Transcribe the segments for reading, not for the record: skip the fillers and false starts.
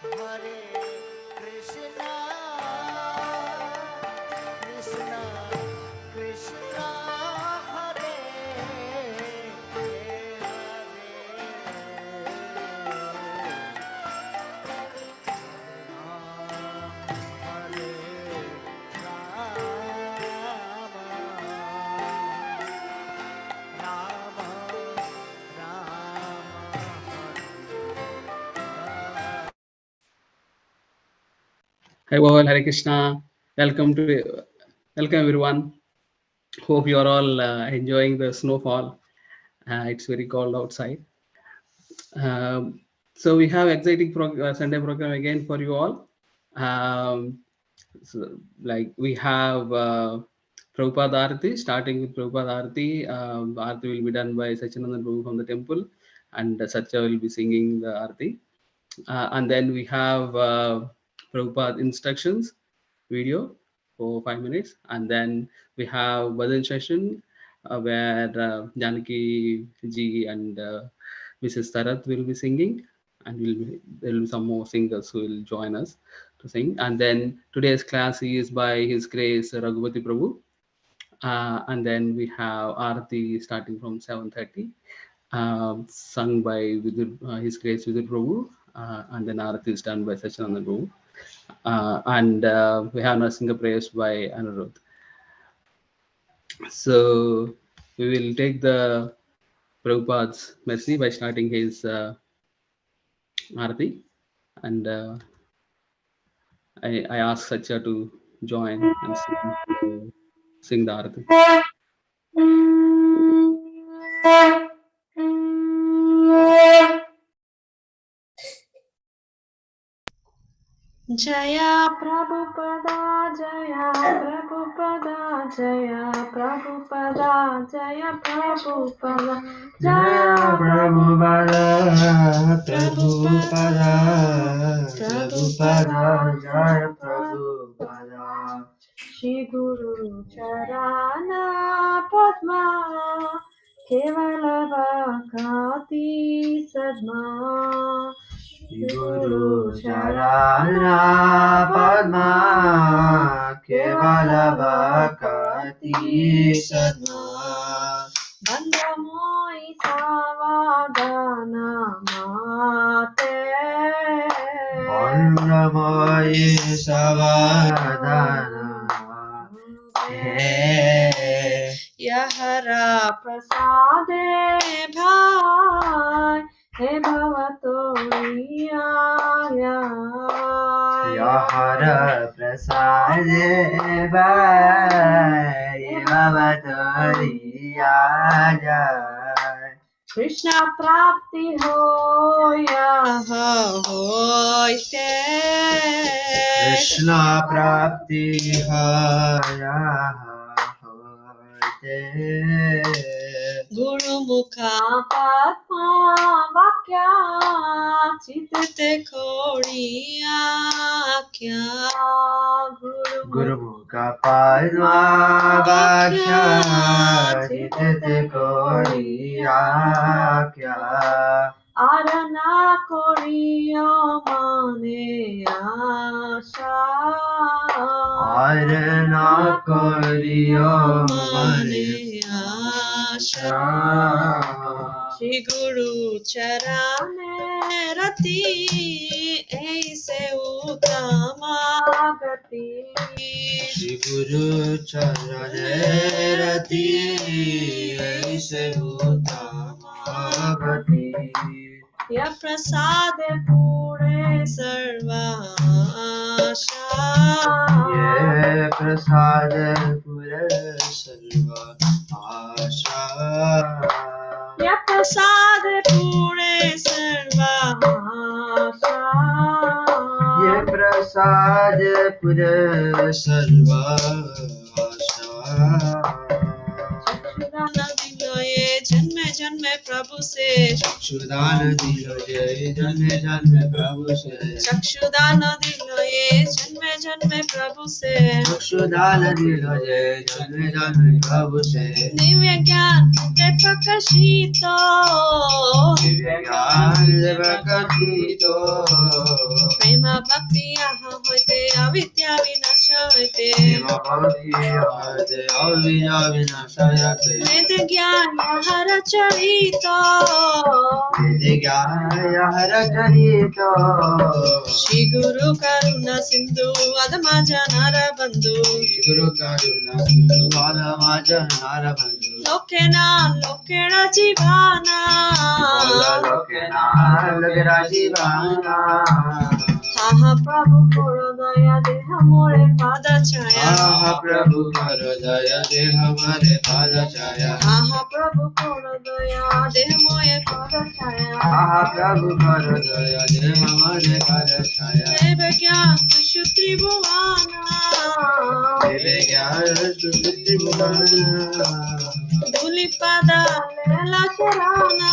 Hare Krishna, Krishna Krishna, Hare Hi all, Hare Krishna. Welcome everyone. Hope you are all enjoying the snowfall. It's very cold outside. So we have exciting Sunday program again for you all. Like we have Prabhupada Arati, starting with Prabhupada Arati. Arati will be done by Sachinandan Prabhu from the temple, and Satya will be singing the Arati. And then we have Prabhupada instructions video for 5 minutes, and then we have bhajan session where Janaki ji and Mrs. Tarat will be singing, and there will be some more singers who will join us to sing. And then today's class is by His Grace Raghupati Prabhu, and then we have Aarti starting from 7:30, sung by His Grace Vidur Prabhu, and then Aarti is done by Sachinandan Prabhu. And we have Narasimha prayers by Anirudh. So we will take the Prabhupada's mercy by starting his Arati, and I ask Satya to join and sing the Arati. Jaya Prabhupada, Jaya Prabhupada, Jaya Prabhupada, Jaya Prabhupada, Jaya Prabhupada, Prabhupada, Prabhupada, Jaya Prabhupada. Shri Guru Charana Padma, Kevala Bhakti Sadma. Guru Charana Padma, Kevala Bhakti Sadma. Bandhamoi Savadana Mate, Bandhamoi Savadana Mate, Yahara Prasade Bhai, He Bhavatoriya, Yahara Prasade Bhai, He Bhavatoriya. Krishna Prapti Hoya Hoite, Krishna Prapti Hoya Hoite. Guru Mukha Padma Vakya Chitite Koriya Kya. Guru Mukha Padma Vakya Chitite Koriya Kya. Arana Koriya Mane Asha, Arana Koriya Mane Asha. Shri Guru Charane Rati, Aise Uttama Gati. Shri Guru Charane Rati, Aise Uttama Gati. Ya Prasade Pure Sarva Asha, Ye Prasade Pure Sarva Asha. Ya Prasade Pure Sarva Asha, Ye Prasade Pure Sarva Asha. जन्मे जन्मे प्रभु से चक्षुदान दिलो ये जन्मे जन्मे प्रभु से चक्षुदान दिलो ये जन्मे जन्मे प्रभु से चक्षुदान दिलो ये जन्मे जन्मे प्रभु से दिव्य ज्ञान के प्रकाशित दिव्य ज्ञान के प्रकाशित प्रेम भक्ति यहाँ होते अविद्या विनाश होते वेद ज्ञान हर चरित श्री गुरु करुणा सिंधु अधमा जनार बंधु लोकेना लोकेण जीवाना हा प्रभु करो दया देह मोरे पाद छाया हा प्रभु करो दया देह मोरे पाद छाया देव ज्ञान विशु त्रिभुवाना धूलि पादा लेला शराना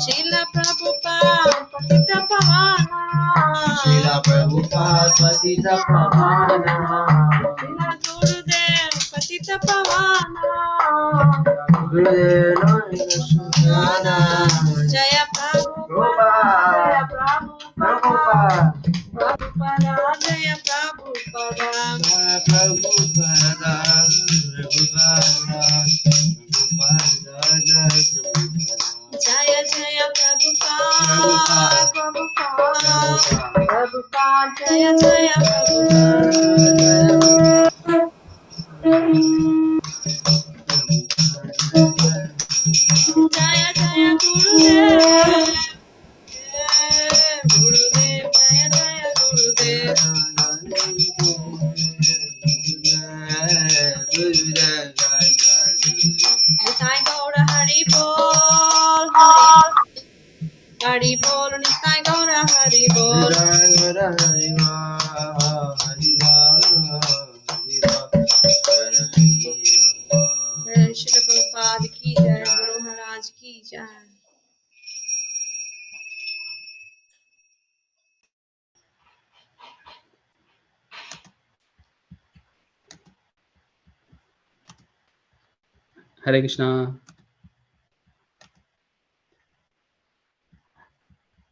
शील प्रभुपाद पतित पावाना शील गुरुदेव पतित पावाना जय प्रभुपाद जय जय जय प्रभुपाद जय जय जय जय गुरुदेव जय जय गुरुदेव निताई गौर हरि बोल हरि बोल निताई गौर हरि बोल श्री प्रभुपाद की जय गुरु महाराज की जय Hare Krishna.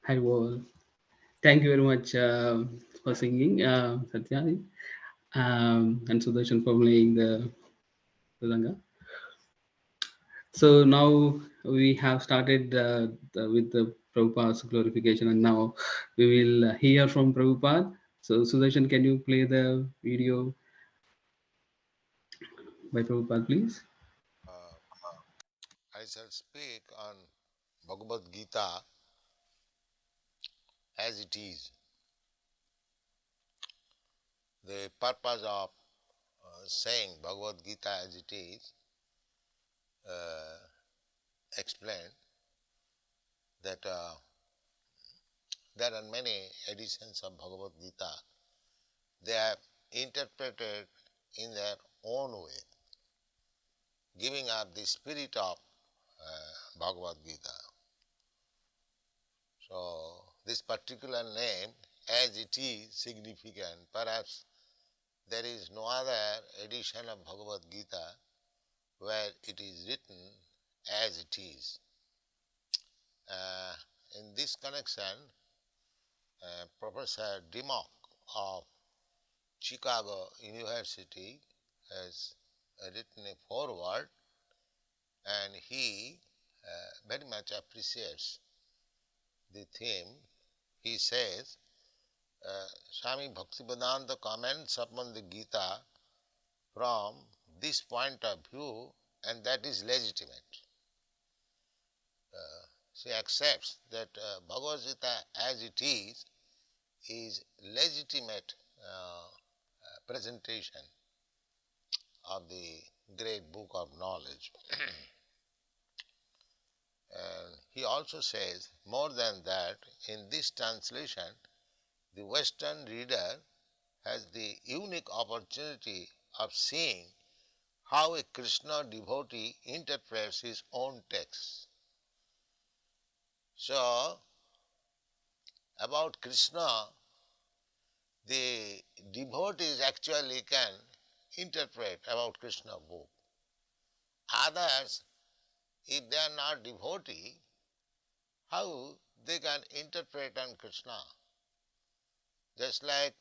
Hare Bol. Thank you very much for singing, Satya, and Sudarshan for playing the Mridanga. So now we have started with the Prabhupada's glorification, and now we will hear from Prabhupada. So Sudarshan, can you play the video by Prabhupada, please? I shall speak on Bhagavad-Gita as it is. The purpose of saying Bhagavad-Gita as it is explained that there are many editions of Bhagavad-Gita. They have interpreted in their own way, giving up the spirit of Bhagavad-Gita. So this particular name, as it is, significant. Perhaps there is no other edition of Bhagavad-Gita where it is written as it is. In this connection, Professor Dimmock of Chicago University has written a foreword, and he very much appreciates the theme. He says, Swami Bhaktivedanta comments upon the Gita from this point of view, and that is legitimate. She accepts that Bhagavad-Gita as it is legitimate presentation of the great book of knowledge. And he also says, more than that, in this translation, the Western reader has the unique opportunity of seeing how a Krishna devotee interprets his own text. So, about Krishna, the devotees actually can interpret about Krishna book. Others, if they are not devotee, how they can interpret on Krishna. Just like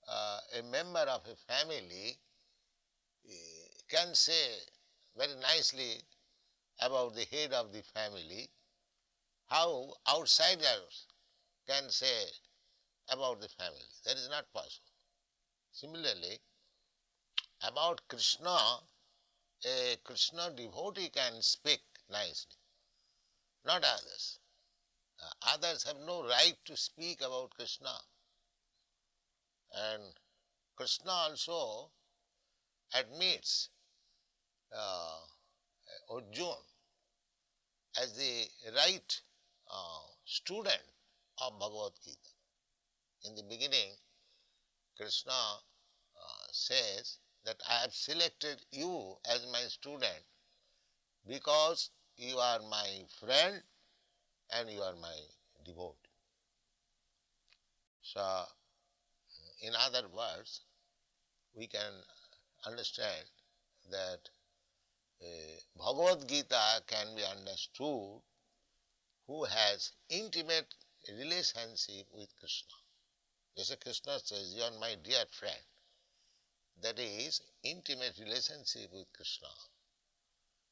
a member of a family can say very nicely about the head of the family, how outsiders can say about the family. That is not possible. Similarly, about Krishna, a Krishna devotee can speak nicely, not others. Others have no right to speak about Krishna. And Krishna also admits Arjuna as the right student of Bhagavad-Gita. In the beginning, Krishna says that I have selected you as my student because you are my friend and you are my devotee. So, in other words, we can understand that Bhagavad-Gita can be understood who has intimate relationship with Krishna. Just as Krishna says, you are my dear friend. That is intimate relationship with Krishna.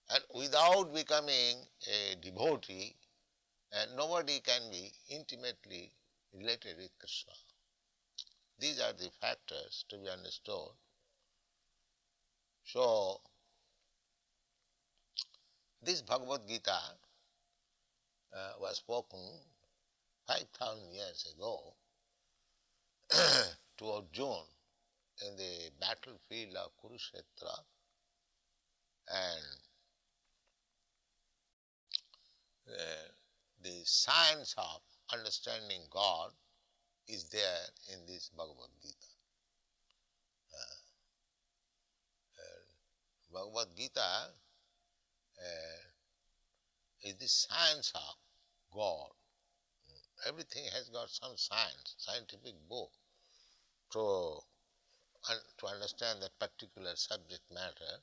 And without becoming a devotee, nobody can be intimately related with Krishna. These are the factors to be understood. So, this Bhagavad Gita was spoken 5,000 years ago to Arjuna in the battlefield of Kurukshetra, and the science of understanding God is there in this Bhagavad Gita. Bhagavad Gita is the science of God. Everything has got some science, scientific book to understand that particular subject matter.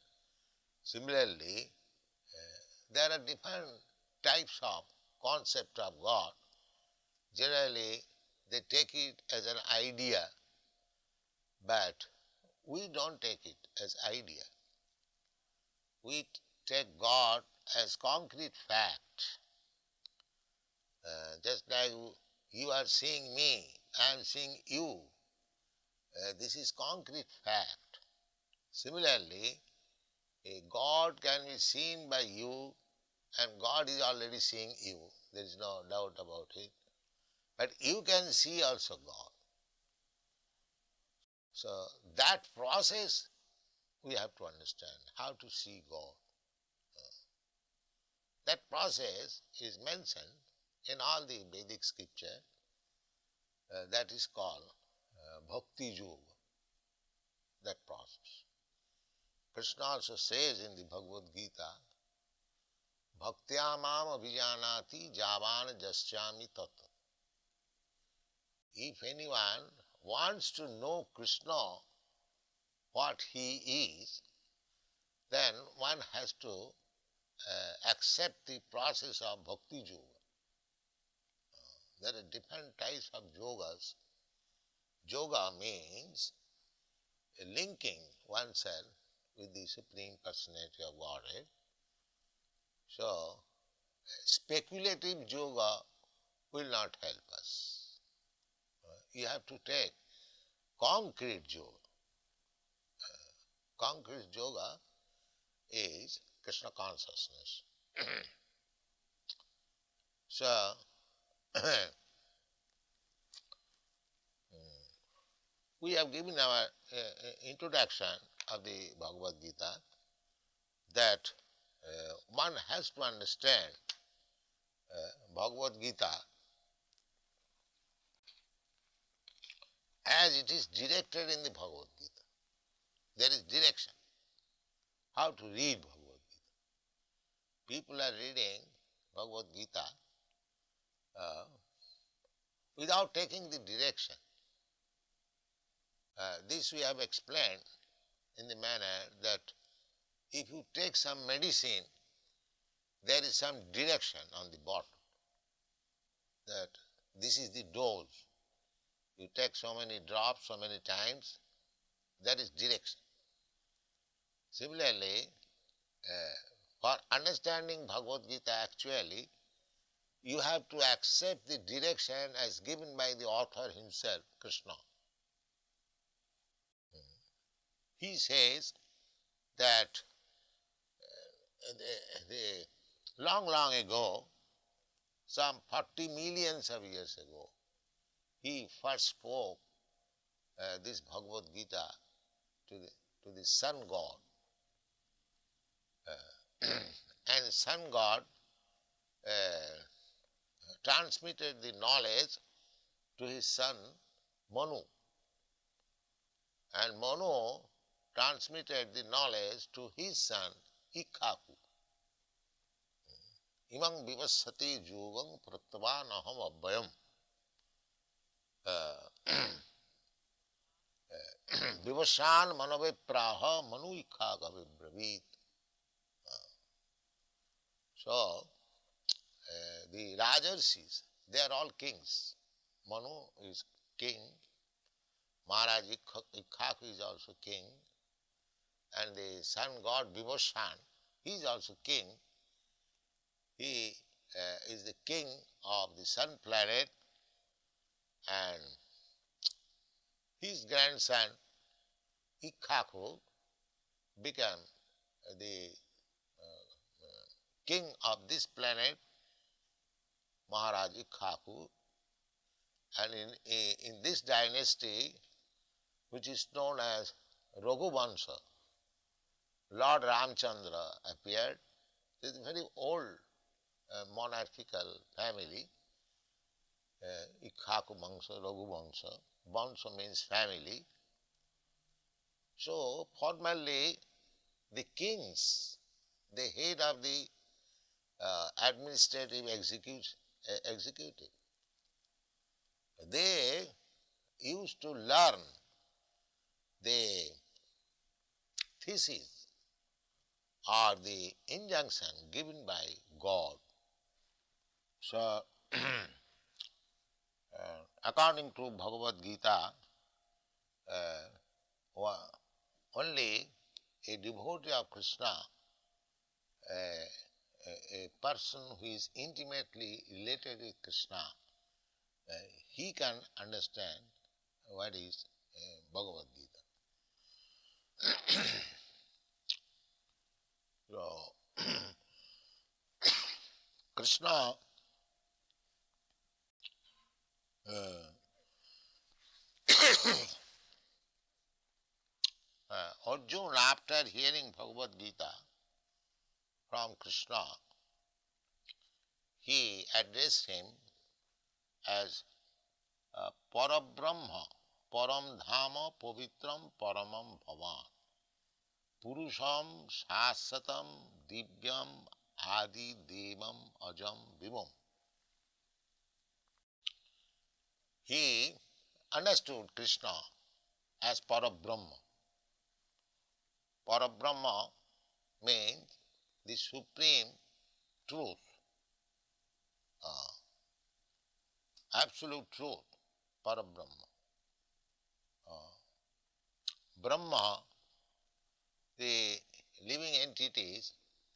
Similarly, there are different types of concept of God. Generally, they take it as an idea, but we don't take it as idea. We take God as concrete fact. Just like you are seeing me, I am seeing you. This is concrete fact. Similarly, a God can be seen by you, and God is already seeing you. There is no doubt about it. But you can see also God. So that process we have to understand, how to see God. That process is mentioned in all the Vedic scripture. That is called Bhakti Yoga, that process. Krishna also says in the Bhagavad-Gita, Bhaktya mam abhijanati javan jasyami tat. If anyone wants to know Krishna, what he is, then one has to accept the process of Bhakti Yoga. There are different types of yogas. Yoga means linking oneself with the Supreme Personality of Godhead. So, speculative yoga will not help us. You have to take concrete yoga. Concrete yoga is Krishna consciousness. So, we have given our introduction of the Bhagavad Gita that one has to understand Bhagavad Gita as it is directed in the Bhagavad Gita. There is direction. How to read Bhagavad Gita. People are reading Bhagavad Gita without taking the direction. This we have explained in the manner that if you take some medicine, there is some direction on the bottle. that this is the dose. You take so many drops, so many times, that is direction. Similarly, for understanding Bhagavad Gita actually, you have to accept the direction as given by the author himself, Krishna. He says that long, long ago, some 40 millions of years ago, he first spoke this Bhagavad Gita to the sun god. And sun god transmitted the knowledge to his son Manu. And Manu transmitted the knowledge to his son Ikkaku. Imang vivassati jugam prattavan aham abhayam. Vivashan manave praha manu Ikkaka vibravit. So, the Rajarshis, they are all kings. Manu is king, Maharaj Ikkaka is also king, and the sun god Vivashan, he is also king. He is the king of the sun planet, and his grandson Ikkaku became the king of this planet, Maharaj Ikkhaku, and in this dynasty, which is known as Raghuvansha, Lord Ramchandra appeared. It is a very old monarchical family, Ikkhaku Vansha, Raghuvansha. Vansha means family. So, formerly, the kings, the head of the administrative executive, they used to learn the thesis or the injunction given by God. So, according to Bhagavad-Gita, only a devotee of Krishna, a person who is intimately related with Krishna, he can understand what is Bhagavad Gita. So, Krishna Arjuna, after hearing Bhagavad Gita from Krishna, he addressed him as Parabrahma, Param Dhama, Pavitram, Paramam Bhavan, Purusham, Shasatam, Divyam, Adi, Devam, Ajam, Vivam. He understood Krishna as Parabrahma. Parabrahma means the supreme truth, absolute truth, Parabrahma. Brahma, the living entities,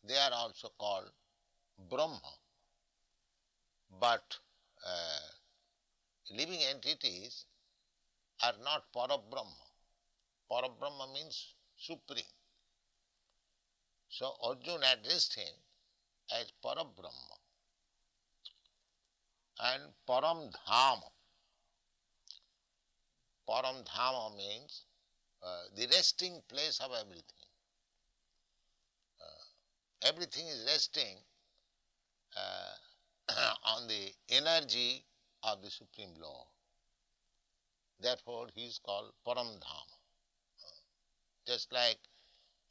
they are also called Brahma. But living entities are not Parabrahma. Parabrahma means supreme. So Arjuna addressed him as Parabrahma. And Param Dhama. Param Dhama means the resting place of everything. Everything is resting on the energy of the Supreme Lord. Therefore, he is called Param Dhama. Just like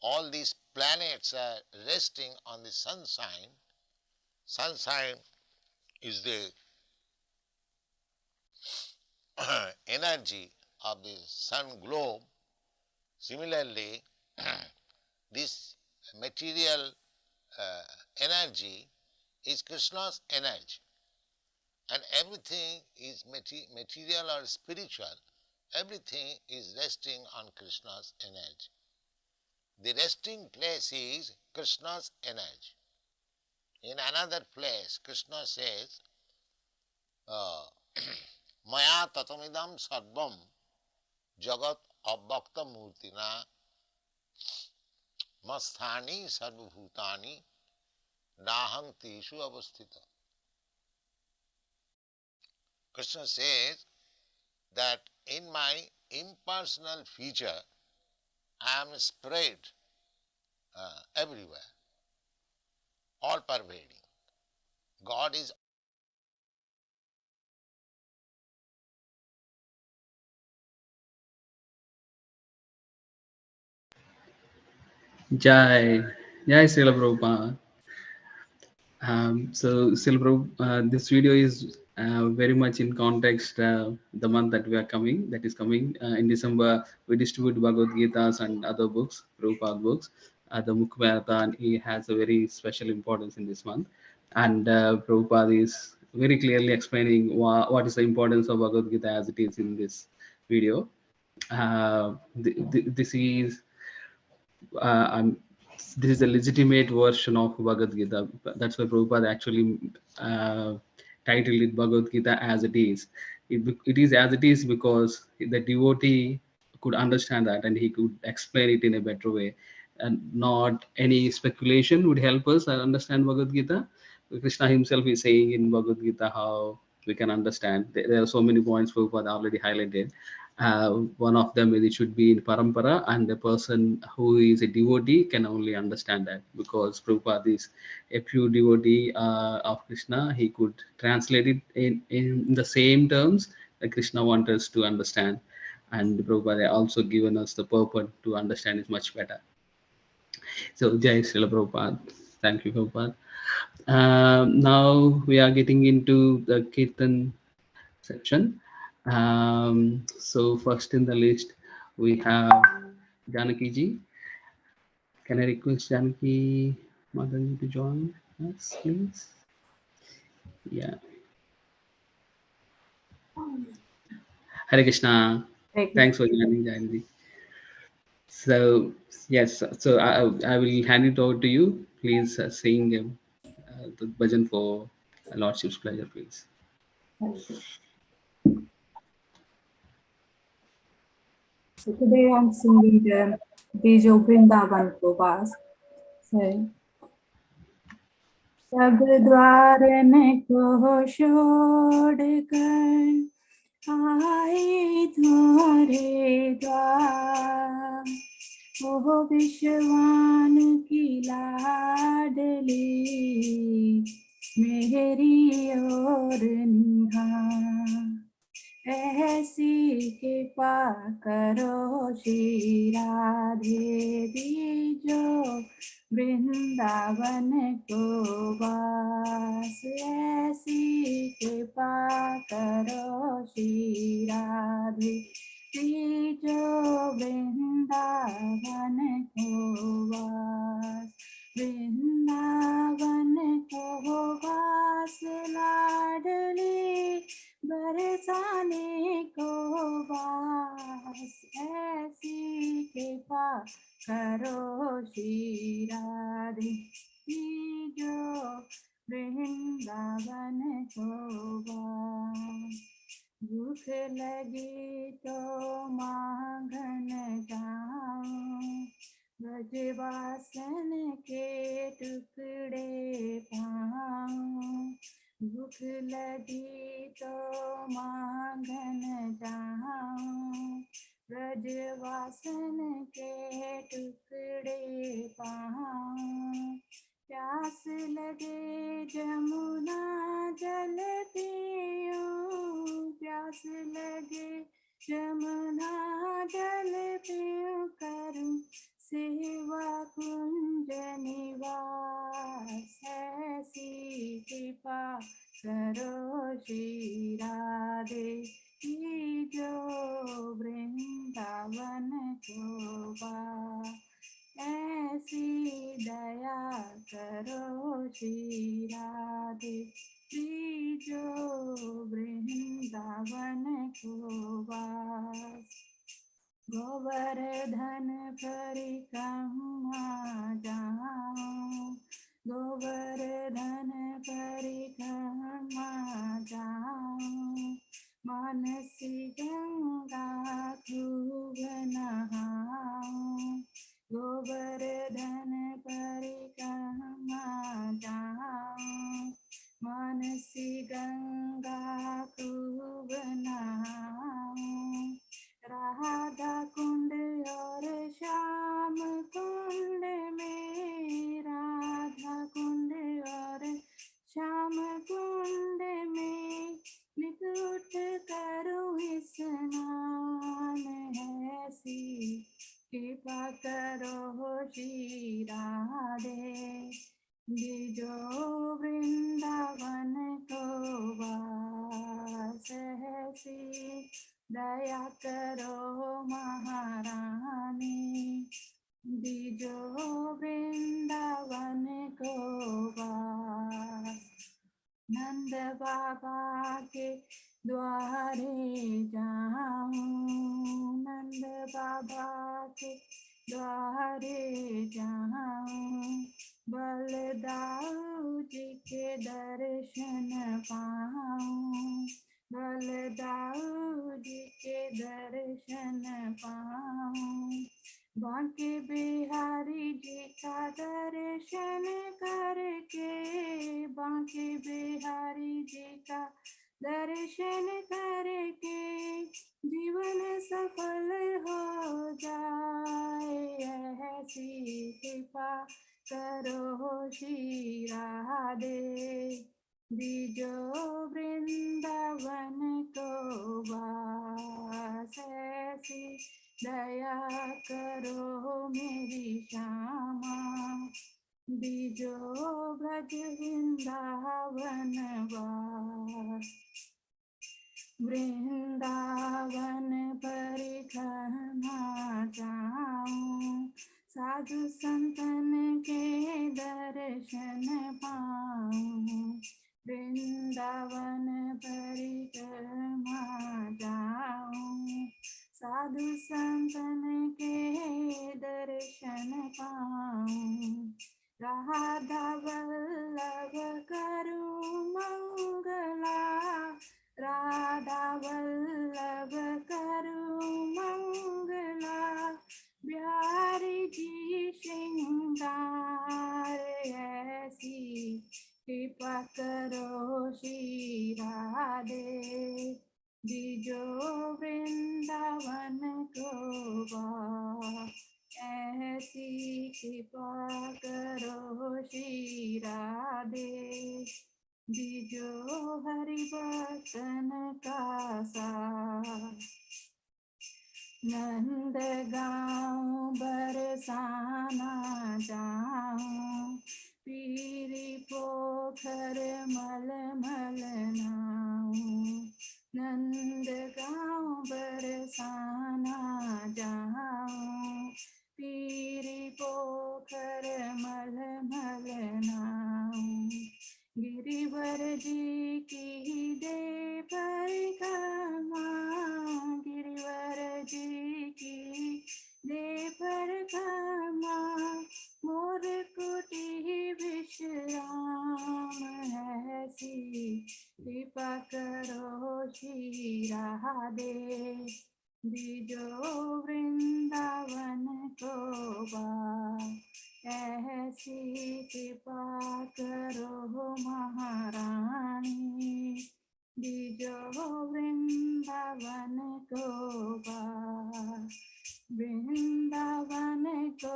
all these planets are resting on the sunshine, sunshine is the energy of the sun globe. Similarly, this material energy is Krishna's energy, and everything is material or spiritual, everything is resting on Krishna's energy. The resting place is Krishna's energy. In another place, Krishna says, Maya tatamidam sarvam jagat abhakta murtina masthani sarvabhutani naham teshu avasthita. Krishna says that in my impersonal feature, I am spread everywhere, all pervading. God is Jai, Jai Srila Prabhupada. So, Srila Prabhupada, this video is very much in context the month that we are coming, that is coming in December. We distribute Bhagavad-Gitas and other books, Prabhupada books. The Mukh Marathon, he has a very special importance in this month. And Prabhupada is very clearly explaining what is the importance of Bhagavad-Gita as it is in this video. This is this is a legitimate version of Bhagavad Gita. That's why Prabhupada actually titled it Bhagavad Gita as it is. It is as it is because the devotee could understand that and he could explain it in a better way. And not any speculation would help us understand Bhagavad Gita. Krishna himself is saying in Bhagavad Gita how we can understand. There are so many points Prabhupada already highlighted. One of them is it should be in parampara, and the person who is a devotee can only understand that because Prabhupada is a pure devotee of Krishna. He could translate it in the same terms that Krishna wants us to understand, and Prabhupada also given us the purpose to understand it much better. So Jai Srila Prabhupada. Thank you, Prabhupada. Now we are getting into the Kirtan section. So first in the list we have Janaki ji. Can I request Janaki Madan to join us, please? Yeah. Hare Krishna. Thanks for joining, Janaki. So yes, so I will hand it over to you. Please sing the bhajan for Lordship's pleasure, please. So today I'm singing the Bijo Vrindavan Prabhas. So, सब द्वारन को छोड़ कर आए तुम्हारे द्वार, ओ विश्वान की लाडली मेरी ओर निहार, ऐसी कृपा करो श्री राधे दीजो वृंदावन को वास, ऐसी कृपा करो श्री राधे दीजो वृंदावन को वास, वृंदावन को वास लाडली बरसाने को वास, ऐसी कृपा करो श्री राधे जो वृंदावन को वास, भूख लगी तो मांगन जाऊं, ब्रजवासन के टुकड़े पाऊं, भूख लगी तो मांगन जाऊं, ब्रजवासन के टुकड़े पाऊं, प्यास लगे जमुना जल पीऊं, प्यास लगे जमुना जल पीऊं, करूं सेवा कुंज निवास, ऐसी कृपा करो श्री राधे जो वृंदावन को वास, ऐसी दया करो श्री राधे दीजो वृंदावन को वास। गोवर्धन परिक्रमा जाऊं, गोवर्धन परिक्रमा जाऊं, मानसी गंगा खूब नहाऊं, गोवर्धन परिक्रमा जाऊं, मानसी गंगा खूब नहाऊं, राधा कुंड और श्याम कुंड में, राधा कुंड और श्याम कुंड में, नित उठ करूं स्नान, ऐसी कृपा करो श्री राधे, दीजो वृंदावन को वास, ऐसी दया करो महारानी, दीजो वृंदावन को वास। नंद बाबा के द्वारे जाऊं, नंद बाबा के द्वारे जाऊं, बलदाऊ जी के दर्शन पाऊं, बलदाऊ जी के दर्शन पाऊं, बांके बिहारी जी का दर्शन करके, बांके बिहारी जी का दर्शन करके, जीवन सफल हो जाए, ऐसी कृपा करो श्री राधे, दीजो वृंदावन को वास, ऐसी दया करो मेरी श्यामा, दीजो ब्रज वृंदावन वास। वृंदावन परिक्रमा जाऊं, साधु संतन के दर्शन पाऊं, वृंदावन परिक्रमा जाऊं, साधु संतन के दर्शन पाऊं, राधा वल्लभ करूं मंगला, राधा वल्लभ करूं मंगला, बिहारी जी श्रृंगार, ऐसी कृपा करो श्री राधे, दीजो वृंदावन को वास, ऐसी कृपा करो श्री राधे, दीजो हरि भक्तन का साथ। नंद गाँव बरसाना जाऊं, पीरी पोखर मल मल नाऊं, नंद गाँव बरसाना जाऊं, पीरी पोखर मल मल नाऊं, गिरिवर जी की दे परिक्रमा, गिरिवर जी की दे परिक्रमा, मोर कुटी विश्राम, ऐसी कृपा करो श्री राधे, दीजो वृंदावन को वास, ऐसी कृपा करो महारानी, दीजो वृंदावन को वास। वृंदावन को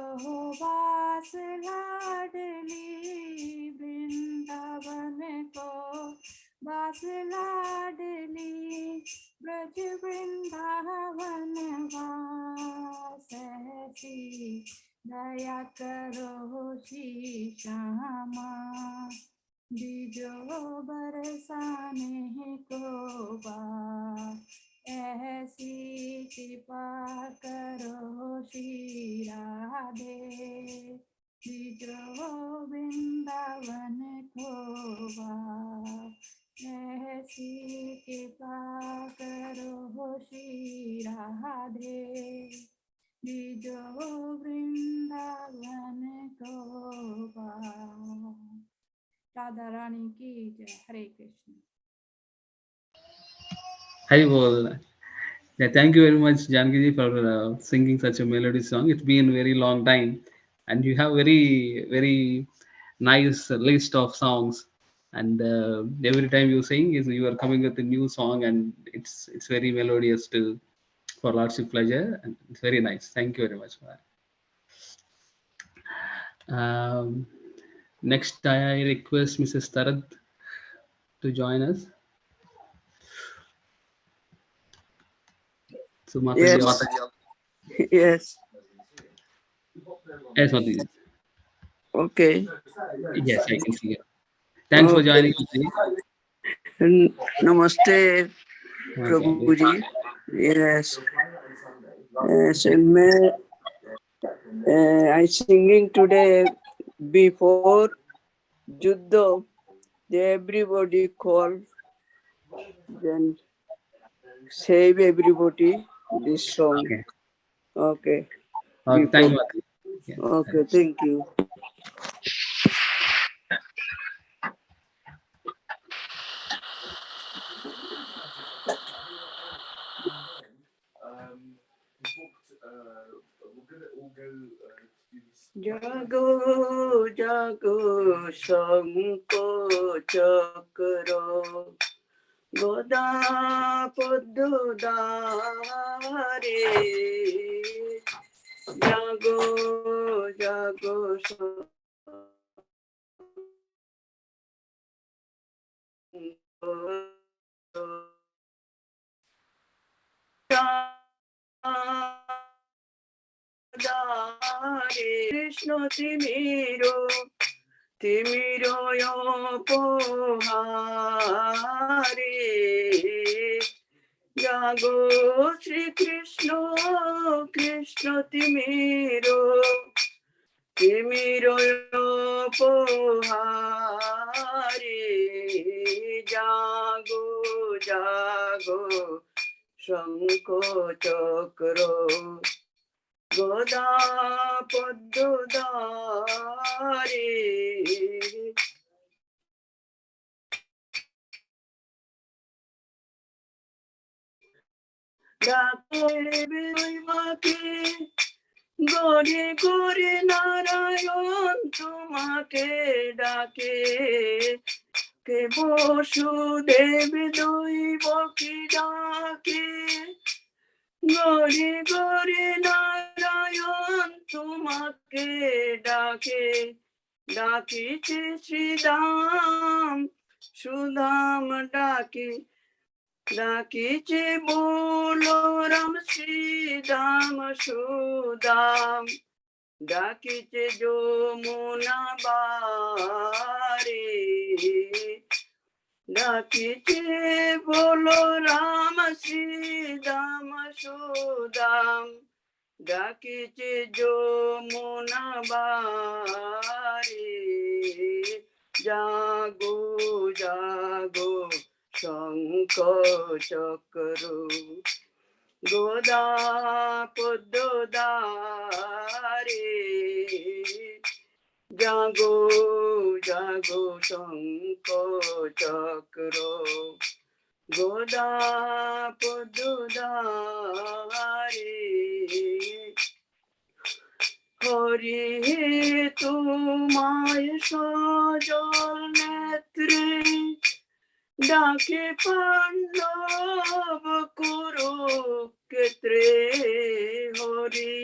वास लाडली, वृंदावन को वास लाडली, ब्रज वृंदावन वास, ऐसी दया करो श्री श्यामा, दीजो बरसाने को वास, ऐसी कृपा करो श्री राधे, दीजो वृंदावन को वास, राधे बीजो वृंदावन को पार। राधा रानी की जय। हरे Krishna. Hi, Bol. Yeah, thank you very much, Janki, for singing such a melody song. It's been a very long time, and you have very nice list of songs. And every time you sing, is you are coming with a new song, and it's very melodious to for Lordship pleasure, and it's very nice. Thank you very much for that. Next, I request Mrs. Tarad to join us. So, Mataji, Yes, yes. yes, Mataji. Okay, Yes, I can see it. Thanks for okay. joining, Mataji. Namaste, Okay. Prabhuji. Yes. So I singing today before Juddha. Everybody call, then save everybody this song. Okay. Okay. Thank Before. you, Mataji. Yes, Okay, thanks. thank you. जागो जागो शंको चक्रो गोदा पद्दुदारे जागो जागो शंको कृष्ण तिमिरो यो पोहारे जागो श्री कृष्ण कृष्ण तिमिरो यो पोहारे जागो जागो शंको चक्रो गोदा पद्दुदारे ডাকে গরে গরে নারায়ণ তোমাকে ডাকে কে বসুদেব দৈব কি ডাকে গরে গরে নারায়ণ তোমাকে ডাকে ডাকিছে শ্রীদাম সুদাম ডাকিছে বলো রাম শ্রীদাম সুদাম ডাকিছে যমুনা বারে ডাকিছে বলো রাম শ্রীদাম সুদাম ডাকিছে যমুনা বারে জাগো জাগো শঙ্খ চক্র গোদা পদ্মদারে জাগো জাগো শঙ্খ চক্র গোদা পদ্মদারে হরি তোমায় সজল নেত্রে ডাকে পাণ্ডব কুরুক্ষেত্রে হরি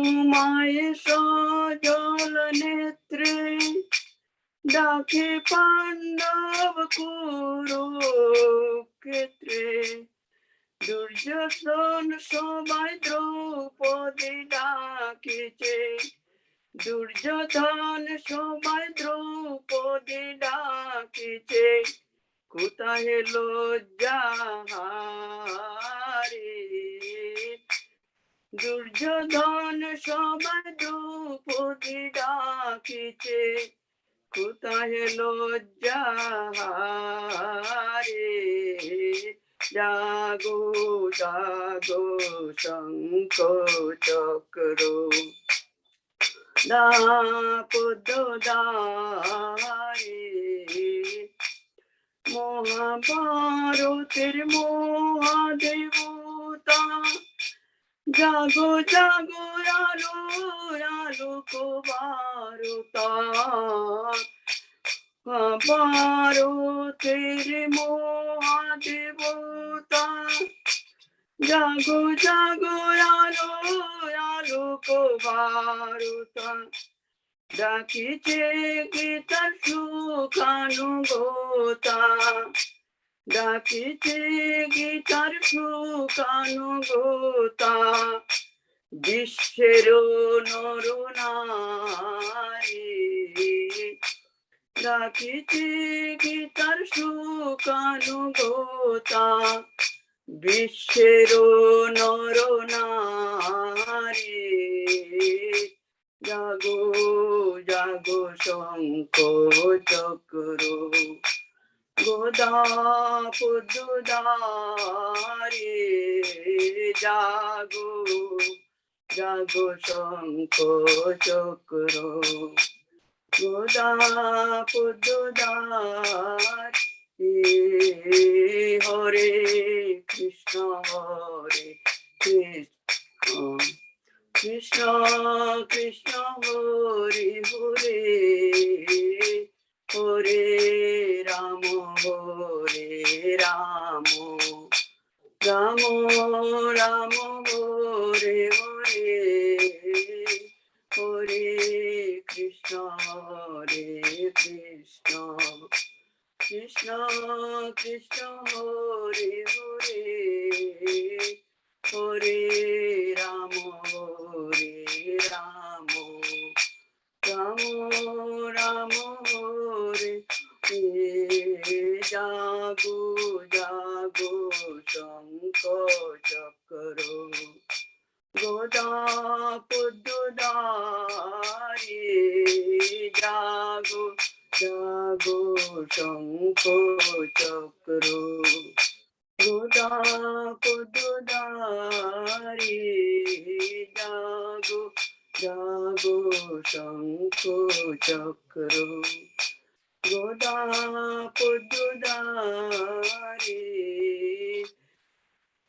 উমায় সজল নেত্রে ডাকে পাণ্ডব কুরুক্ষেত্রে দুর্যোধন সবাই দ্রৌপদী ডাকিছে দুর্যোধন সবাই দ্রৌপদী ডাকিছে কোথায় লজ্জা হারে দুর্যোধন সবাই দ্রৌপদী ডাকিছে কোথায় লজ্জা হারে জাগো জাগো শঙ্খ চক্র দাপদারি মহাভারতের মহাদেবতা জাগো জাগো আলো আলোক বারতা ভারতের মহাদেবতা জাগো জাগো আলো আলোক বারতা ডাকিছে গীতার সুখানুগতা ডাকিছে গীতার সুখানুগতা বিশ্বের নরনারী ডাকিছে গীতার সুখানুগতা বিশ্বের নরনারী জাগো জাগো শঙ্খ চক্র গদা পদ্মধারী জাগো জাগো শঙ্খ চক্র গদা পদ্মধারী হরে কৃষ্ণ কৃষ্ণ কৃষ্ণ হরে হরে হরে রাম রাম রাম হরে হরে হরে কৃষ্ণ কৃষ্ণ কৃষ্ণ কৃষ্ণ হরে হরে হরে রাম রাম রাম রাম হরে জাগো জাগো শঙ্খ চক্র গদা পদ্মধারী জাগো জাগো শঙ্খ চক্র গদা পদ্মধারী জাগো জাগো শঙ্খ চক্র গদা পদ্মধারী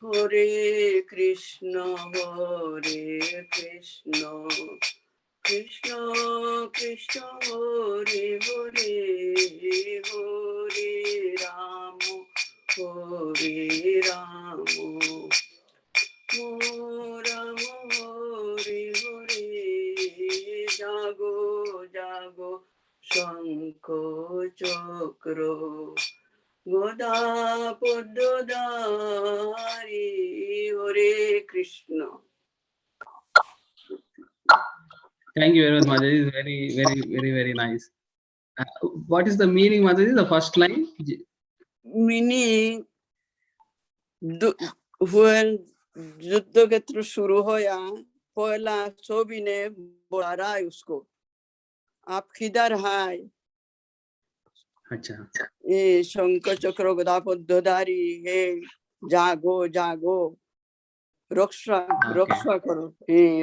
হরে কৃষ্ণ কৃষ্ণ কৃষ্ণ কৃষ্ণ হরে হরে হরে রাম রাম রাম হরে হরে জাগো জাগো শঙ্খ চক্র গদা পদ্মধারী হরে Krishna. Thank you very much, Mataji. It's very nice. What is the meaning, Mataji? The first line? Meaning, when যুদ্ধক্ষেত্র শুরু হয়া পয়লা ছবি ने बोला रहा है उसको आप किधर है. अच्छा ये शंख चक्र गदा पद्मधारी है जागो जागो रक्षा रक्षा करो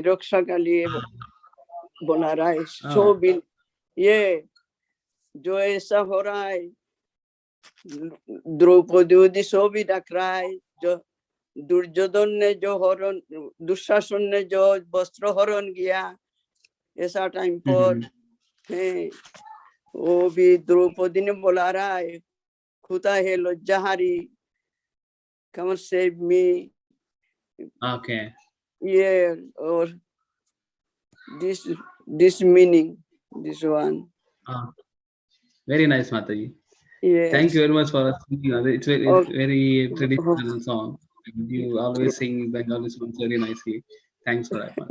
रक्षा के लिए बोला रहा है. छवि ये जो ऐसा हो रहा है द्रौपदी छवि रख रहा है जो दुर्योधन ने जो हरण दुशासन ने जो वस्त्र हरण किया ऐसा टाइम पर है वो भी द्रौपदी ने बोला रहा है खुदा है लज्जाहारी come and save me. Okay. Yeah, or this meaning, this one. Very nice, Mataji. Yes. Thank you very much for singing. It's very traditional song. You always sing Bengali songs very nicely. Thanks for that one.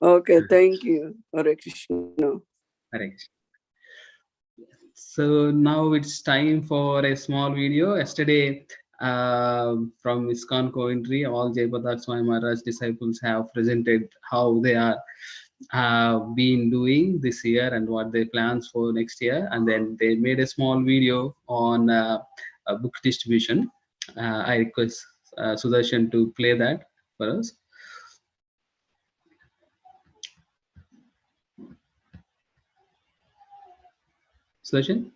Okay, thank you. Hare Krishna. Hare Krishna. So now it's time for a small video. Yesterday, from Iskcon Coventry, all Jayapataka Swami Maharaj disciples have presented how they are been doing this year and what their plans for next year, and then they made a small video on book distribution. I request Sudarshan to play that for us. Sudarshan?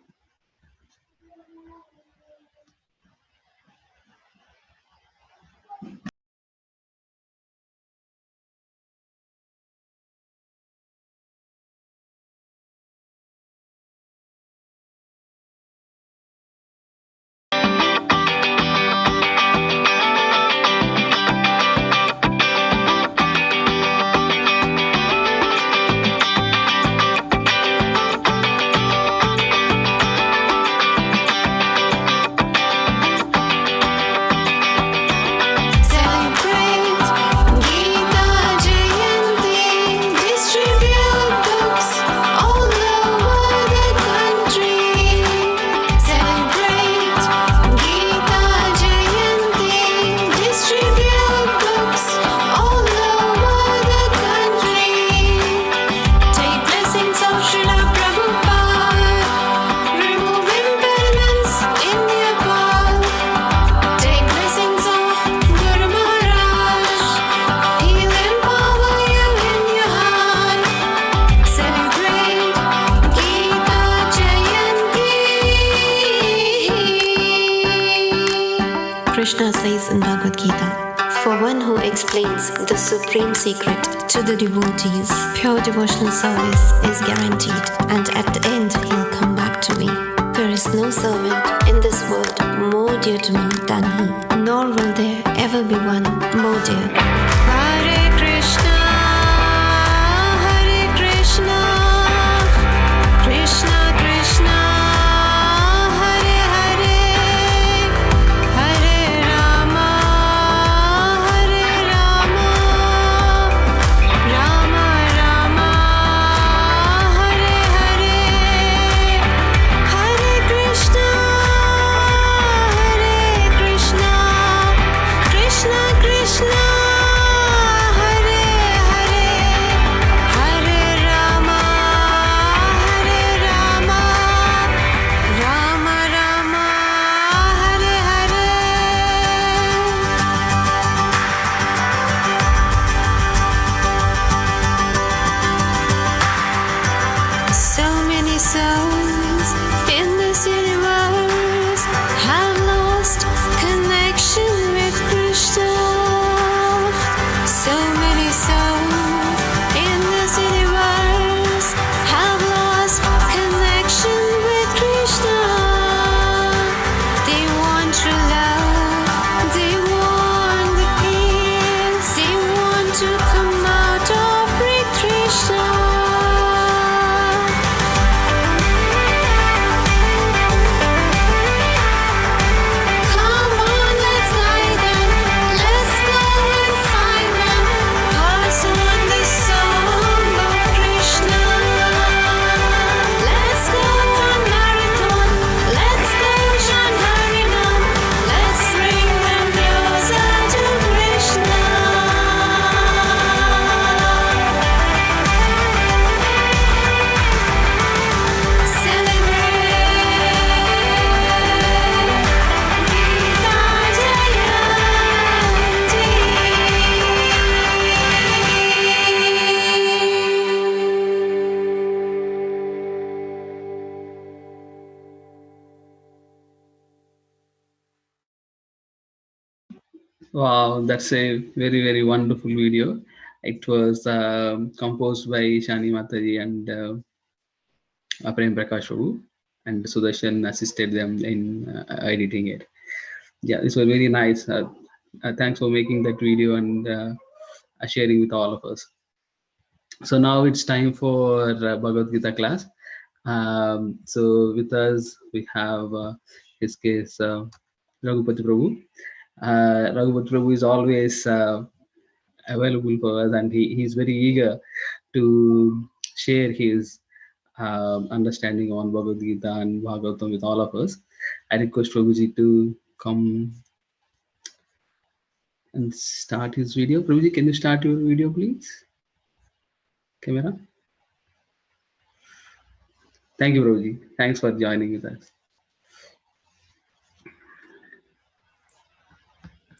Krishna says in Bhagavad Gita, "For one who explains the supreme secret to the devotees, pure devotional service is guaranteed, and at the end he'll come back to me. There is no servant in this world more dear to me than he, nor will there ever be one more dear." Hare Krishna, Hare Krishna, Krishna Krishna, Hare Hare, Hare Rama, Hare Rama, Rama Rama, Hare Hare, Hare Krishna, Hare Krishna, Krishna Krishna, Hare Hare, Hare Rama, Hare Rama, Rama Rama, Hare Hare. So many souls in this universe have lost connection with Krishna. So many souls in this universe have lost connection with Krishna. They want true love, they want the peace, they want to come out of great Krishna. Come on, let's guide them. Let's go and find them. Pass on the song of Krishna. Let's go on marathon. Let's go chant Harinam. Let's bring them closer to Krishna. Wow, that's a very, very wonderful video. It was composed by Shani Mataji and Prem Prakash Babu, and Sudarshan assisted them in editing it. Yeah, this was very nice. Thanks for making that video and sharing with all of us. So now it's time for Bhagavad Gita class. So with us we have his case Raghupati Prabhu. Raghupati Prabhu is always available for us, and he's very eager to share his understanding on Bhagavad Gita and Bhagavatam with all of us. I request Prabhuji to come and start his video. Prabhuji, can you start your video, please? Camera. Thank you, Prabhuji. Thanks for joining with us.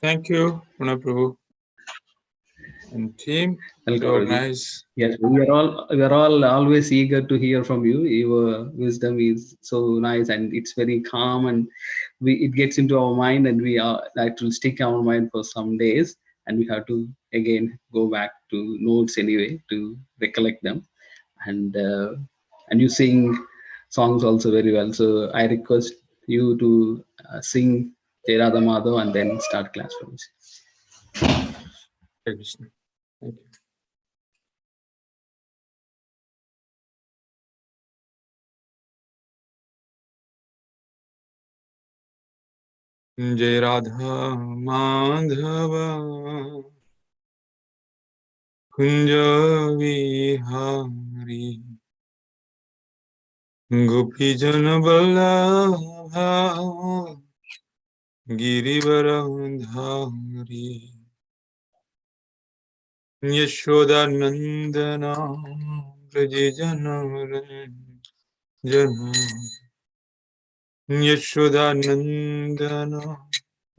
Thank you, Prabhu and team. Welcome, So Prabhuji. nice. Yes, we are all always eager to hear from you. Your wisdom is so nice and it's very calm, and it gets into our mind, and we are that will stick our mind for some days, and we have to again go back to notes anyway to recollect them, and you sing songs also very well. So I request you to sing Jai Radha Madhav and then start class from us. Hare Krishna. Thank you. Jai Radha Madhava Kunja Vihari Gopi Jana Vallabha Girivaradhari Yashoda Nandana Brajajana Ranjana Yashoda Nandana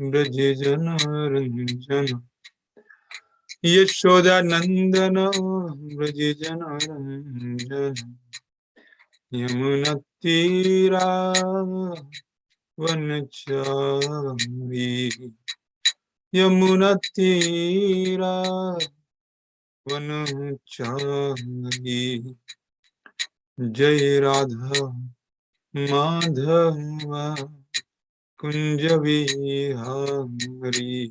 Brajajana Ranjana Yashoda Nandana Brajajana Ranjana Yamunatira Vanachari Yamunatira Vanachari Jai Radha Madhava Kunja Vihari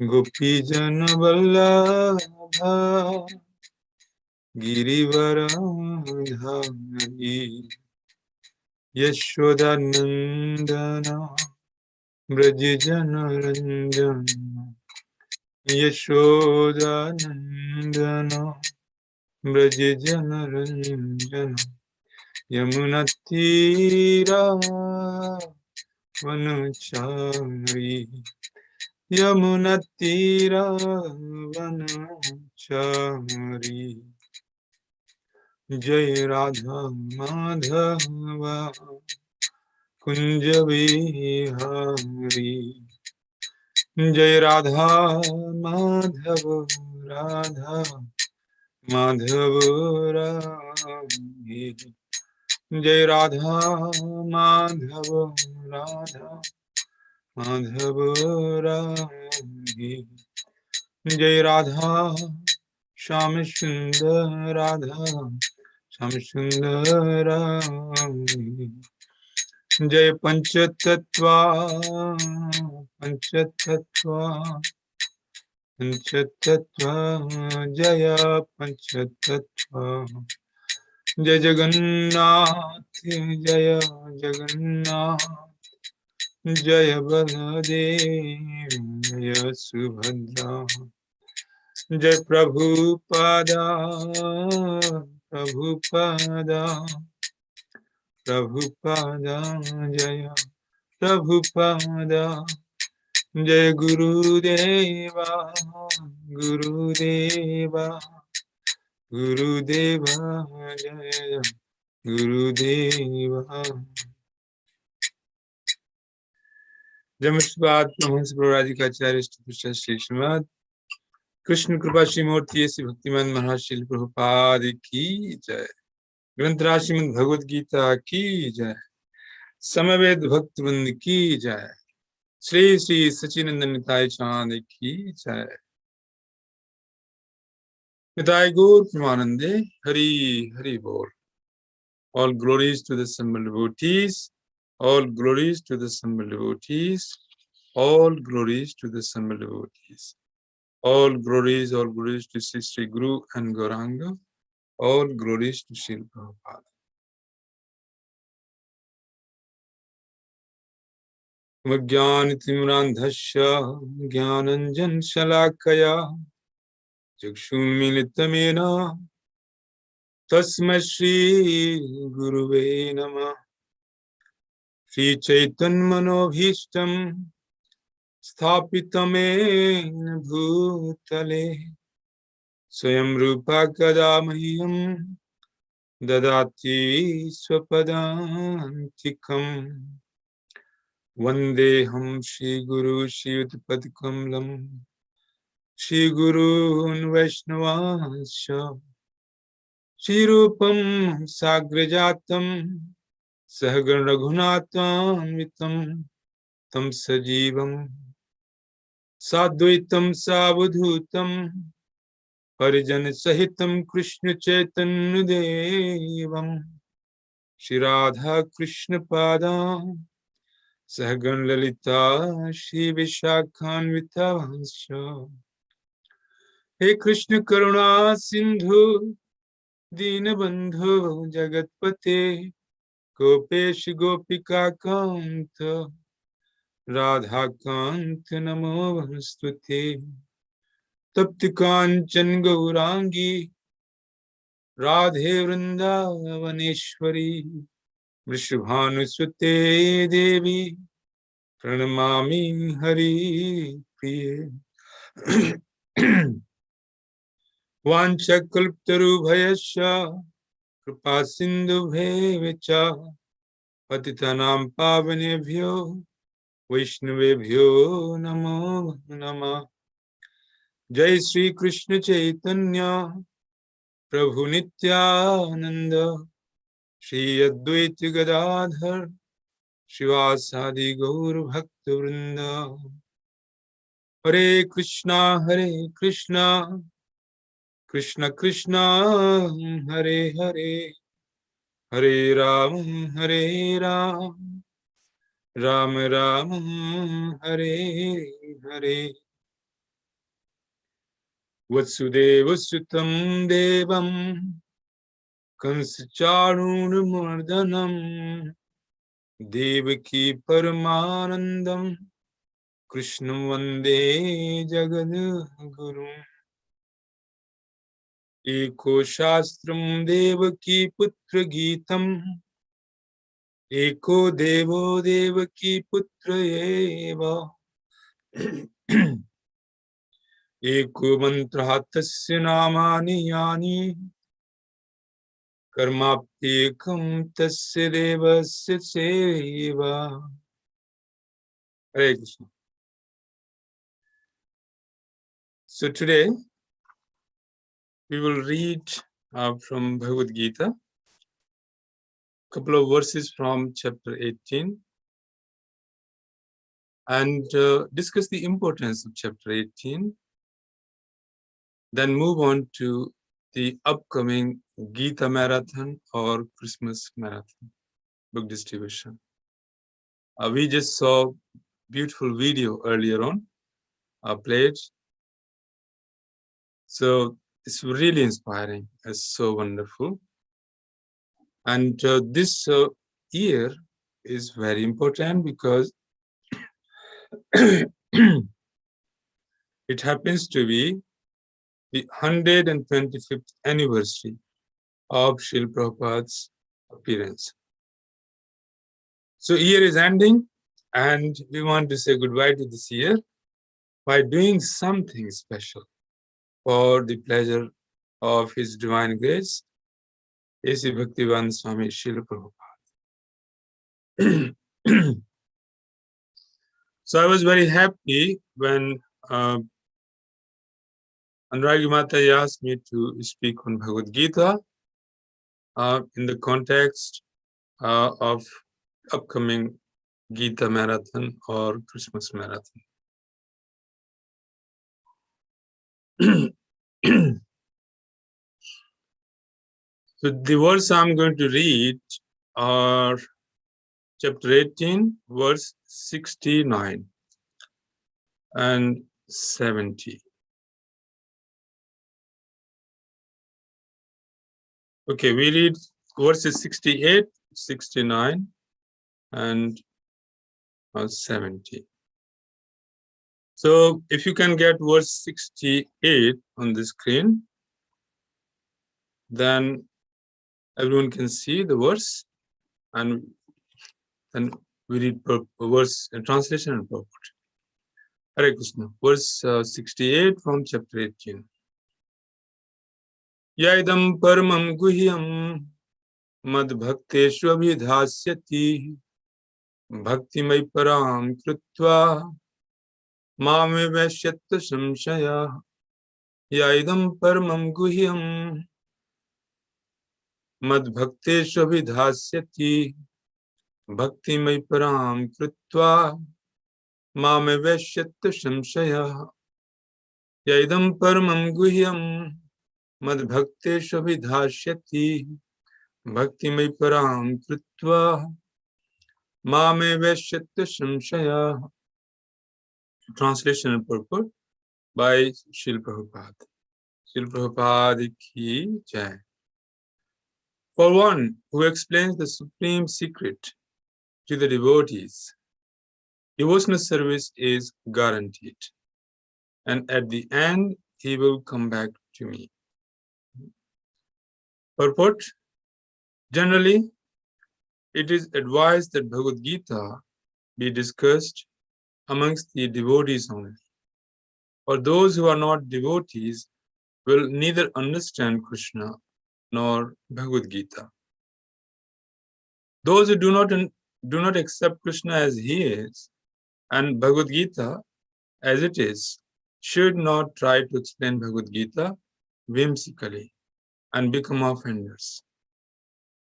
Gopi Jana Vallabha Girivaradhari Yashoda Nandana Brajajana Ranjana Yashoda Nandana Brajajana Ranjana Yamunatira Vanachari Yamunatira Vanachari Jai Radha Madhava Kunja Vihari Jai Radha Madhava Radha Madhava Rani Jai Radha Madhava Radha Madhava Rani Jai Radha Sham Sundar Radha Sham Sundar Rani Jai Panchatattva Panchatattva Panchatattva Jaya Panchatattva Jai Jagannath Jaya Jagannath Jaya Baladev Jaya Subhadra Jai Prabhupada Prabhupada Prabhupada Jaya Prabhupada Jai Gurudeva Gurudeva Gurudeva Jaya Gurudeva Jamasbad Pramhans Praradhikacharya Pushta Shri Srimad Krishna Kripa Shrimurti Sri Bhaktiman Maharaj Shri Prabhupada Ki Jai Granth Srimad Bhagavad-Gita Ki Jai Samaved Bhakt Vrind Ki Jai Shri Shri Sachinandan Nitai Chand Ki Jai Nitai Gaur Premanande Hari Hari Bol. All glories to the assembled devotees. All glories to the assembled devotees. All glories to the assembled devotees. All glories to Sri Sri Guru and Gauranga. All glories to Sri Prabhupada. Vajnanitimirandhasya Jnananjan Shalakaya Chakshunmilitamena Tasmai Shri Guruve Namah Shri Chaitan Manobhishtam Sthapitamena Bhutale Swayam Rupa Kadamahyam Dadati Swapadantikam Vandeham Shri Guru Shri Utpad Shri Gurun Vaishnavasya Shri Rupam Sagrajatam Sahagan Raghunatam Vitam Tam Sajivam Sadvaitam Savadhutam Parijan Sahitam Krishna Chaitanya Devam Shri Radha Krishna Padam Sahagan Lalita Shri Vishakhan Vitavasya He Krishna Karuna Sindhu Dinabandhu Jagatpate Gopesh Gopika Kanta Radha Kanta Namo Vamstute Tapti Kanchan Gaurangi Radhe Vrindavaneshwari Vrishabhanusute Devi Pranamami Hari Priye Vanchakalptarubhayasya Kripa Sindhu Bhevecha Patitanam Pavanebhyo Vaishnavebhyo Namo Namah Jai Sri Krishna Chaitanya Prabhu Nityananda Shri Advaita Gadadhar Shivasadi Gaur Bhakta Vrinda Hare Krishna Krishna Krishna Hare Hare Hare Ram Ram Ram Hare Hare Vasudeva Sutam Devam Kansacharunamardhanam Devaki Paramanandam Krishnam Vande Jagadguru Eko Shastram Devaki Putra Gitam Eko Devo Devaki Putra Eva Eko Mantrahatasya Namani Yani Karmaptekam Tasya Devasya Seva Hare Krishna. So today we will read from Bhagavad-Gita, couple of verses from chapter 18 and discuss the importance of chapter 18, then move on to the upcoming Gita Marathon or Christmas Marathon book distribution. We just saw beautiful video earlier on, played. So it's really inspiring. It's so wonderful. And this year is very important because it happens to be the 125th anniversary of Srila Prabhupada's appearance. So year is ending and we want to say goodbye to this year by doing something special for the pleasure of His Divine Grace, A.C. Bhaktivedanta Swami Srila Prabhupada. So I was very happy when Anuragi Mata asked me to speak on Bhagavad-Gita in the context of upcoming Gita Marathon or Christmas Marathon. So the verse I'm going to read are chapter 18, verse 69 and 70. Okay, we read verses 68, 69, and 70. So if you can get verse 68 on the screen, then everyone can see the verse, and then we read verse translation and purport. Hare Krishna. Verse 68 from chapter 18. Yaidam paramam guhyam mad bhakteshva vidhasyati Bhaktimai param krutva mame vaishyatya samshaya yaidam paramam guhyam mad bhakteshu vidhasyati bhaktimai param krutva mame vaishyatya samshaya yaidam paramam guhyam mad bhakteshu vidhasyati bhaktimai param krutva mame vaishyatya samshaya. Translation and purport by Srila Prabhupada. Srila Prabhupada ki jai. For one who explains the supreme secret to the devotees, devotional service is guaranteed, and at the end he will come back to me. Purport: generally, it is advised that Bhagavad-Gita be discussed amongst the devotees only. For those who are not devotees will neither understand Krishna nor Bhagavad-Gita. Those who do not accept Krishna as he is and Bhagavad-Gita as it is should not try to explain Bhagavad-Gita whimsically and become offenders.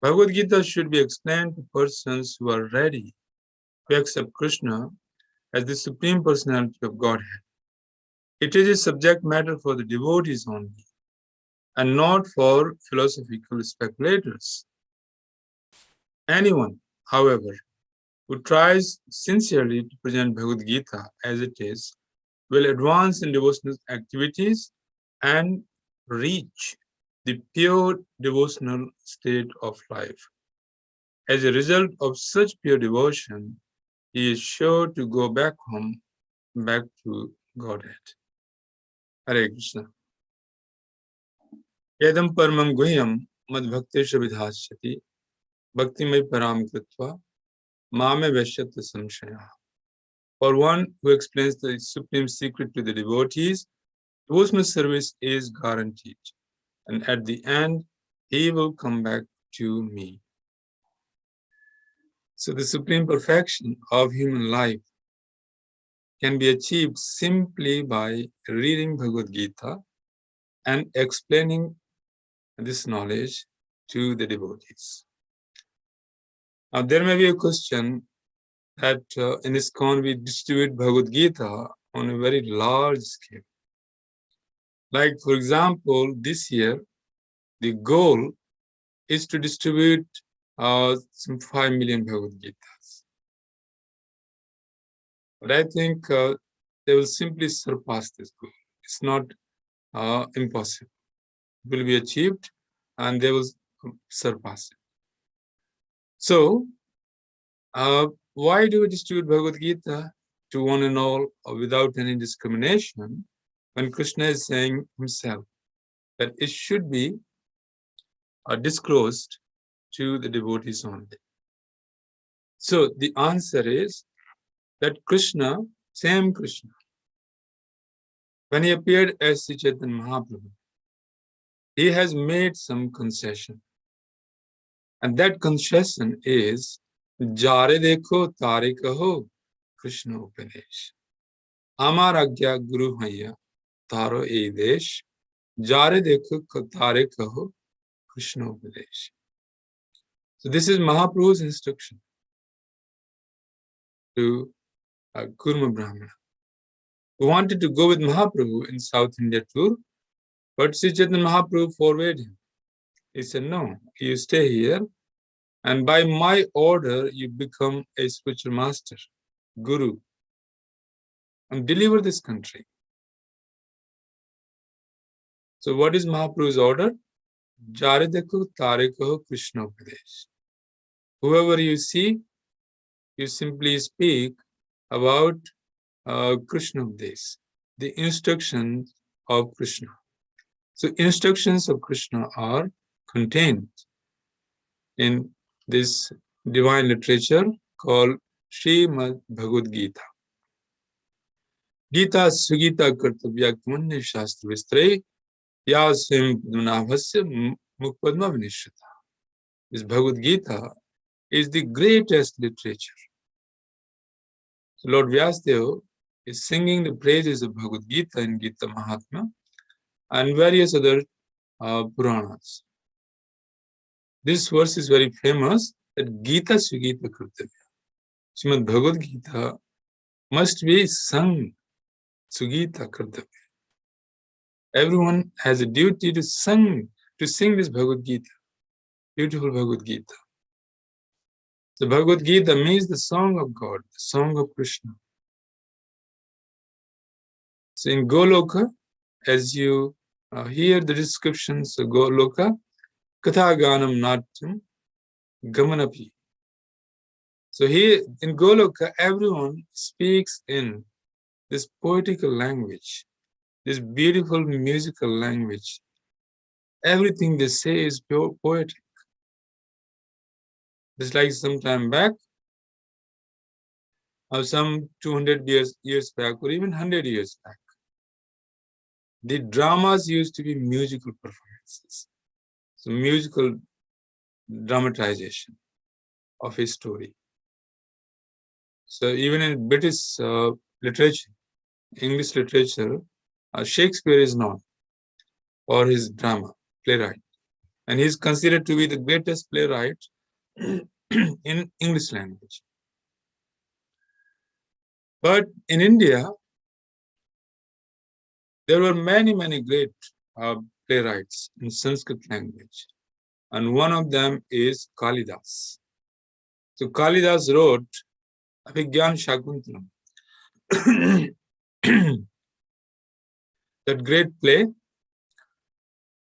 Bhagavad-Gita should be explained to persons who are ready to accept Krishna as the Supreme Personality of Godhead. It is a subject matter for the devotees only, and not for philosophical speculators. Anyone, however, who tries sincerely to present Bhagavad-Gita as it is will advance in devotional activities and reach the pure devotional state of life. As a result of such pure devotion, he is sure to go back home, back to Godhead. Hare Krishna. Yadam paramam guhyam mad bhaktesha vidhasyati bhaktimai param kritva mame vaishyatya samshaya. For one who explains the supreme secret to the devotees, devotional service is guaranteed, and at the end, he will come back to me. So the supreme perfection of human life can be achieved simply by reading Bhagavad-Gita and explaining this knowledge to the devotees. Now, there may be a question that in Iskcon we distribute Bhagavad-Gita on a very large scale. Like, for example, this year, the goal is to distribute some 5 million Bhagavad-Gitas. But I think they will simply surpass this goal. It's not impossible. It will be achieved and they will surpass it. So, why do we distribute Bhagavad-Gita to one and all without any discrimination when Krishna is saying himself that it should be disclosed to the devotees only? So the answer is that Krishna, same Krishna, when he appeared as Sri Chaitanya Mahaprabhu, he has made some concession. And that concession is Jare dekho tare kaho Krishna Upadesh. Amar agya guru haya taro edesh. Jare dekho tare kaho Krishna Upadesh. So this is Mahaprabhu's instruction to Kurma Brahmana, who wanted to go with Mahaprabhu in South India tour, but Sri Chaitanya Mahaprabhu forbade him. He said, no, you stay here, and by my order, you become a spiritual master, guru, and deliver this country. So what is Mahaprabhu's order? Jare dekho tare kaho Krishna Upadesh. Whoever you see, you simply speak about Krishna Upadesh, the instructions of Krishna. So instructions of Krishna are contained in this divine literature called Srimad Bhagavad-Gita. Gita Sugita Kartabhya Kamanya Shastra Vistre Yasvim Padmanabhasya Mukpadma Vinishata. This Bhagavad-Gita is the greatest literature So Lord Vyasadeva is singing the praises of Bhagavad-Gita in Gita Mahatma and various other Puranas. This verse is very famous, that Gita Sugita Kartavya. Srimad Bhagavad-Gita must be sung Sugita Kartavya. Everyone has a duty to sing this Bhagavad-Gita, beautiful Bhagavad-Gita. The Bhagavad-Gita means the song of God, the song of Krishna. So in Goloka, as you hear the descriptions of Goloka, Katha Ganam Natyam Gamanapi. So here in Goloka, everyone speaks in this poetical language, this beautiful musical language. Everything they say is pure poetic. Just like some time back, or some 200 years back, or even 100 years back, the dramas used to be musical performances. So musical dramatization of a story. So even in British literature, English literature, Shakespeare is known for his drama, playwright. And he is considered to be the greatest playwright in English language. But in India, there were many great playwrights in Sanskrit language. And one of them is Kalidas. So Kalidas wrote Abhigyan Shakuntalam, that great play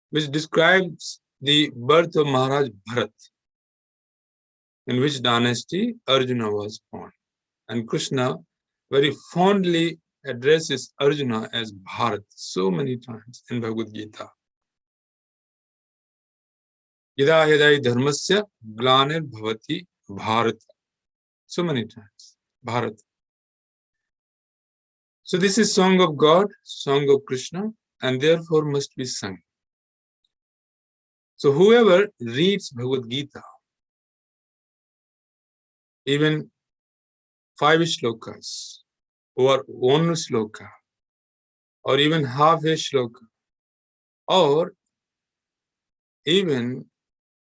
which describes the birth of Maharaj Bharat, in which dynasty Arjuna was born. And Krishna very fondly addresses Arjuna as Bharat so many times in Bhagavad-Gita. Yada yadai dharmasya glanir bhavati Bharat. So many times, Bharat. So this is song of God, song of Krishna, and therefore must be sung. So whoever reads Bhagavad-Gita, even 5 shlokas, or 1 shloka, or even half a shloka, or even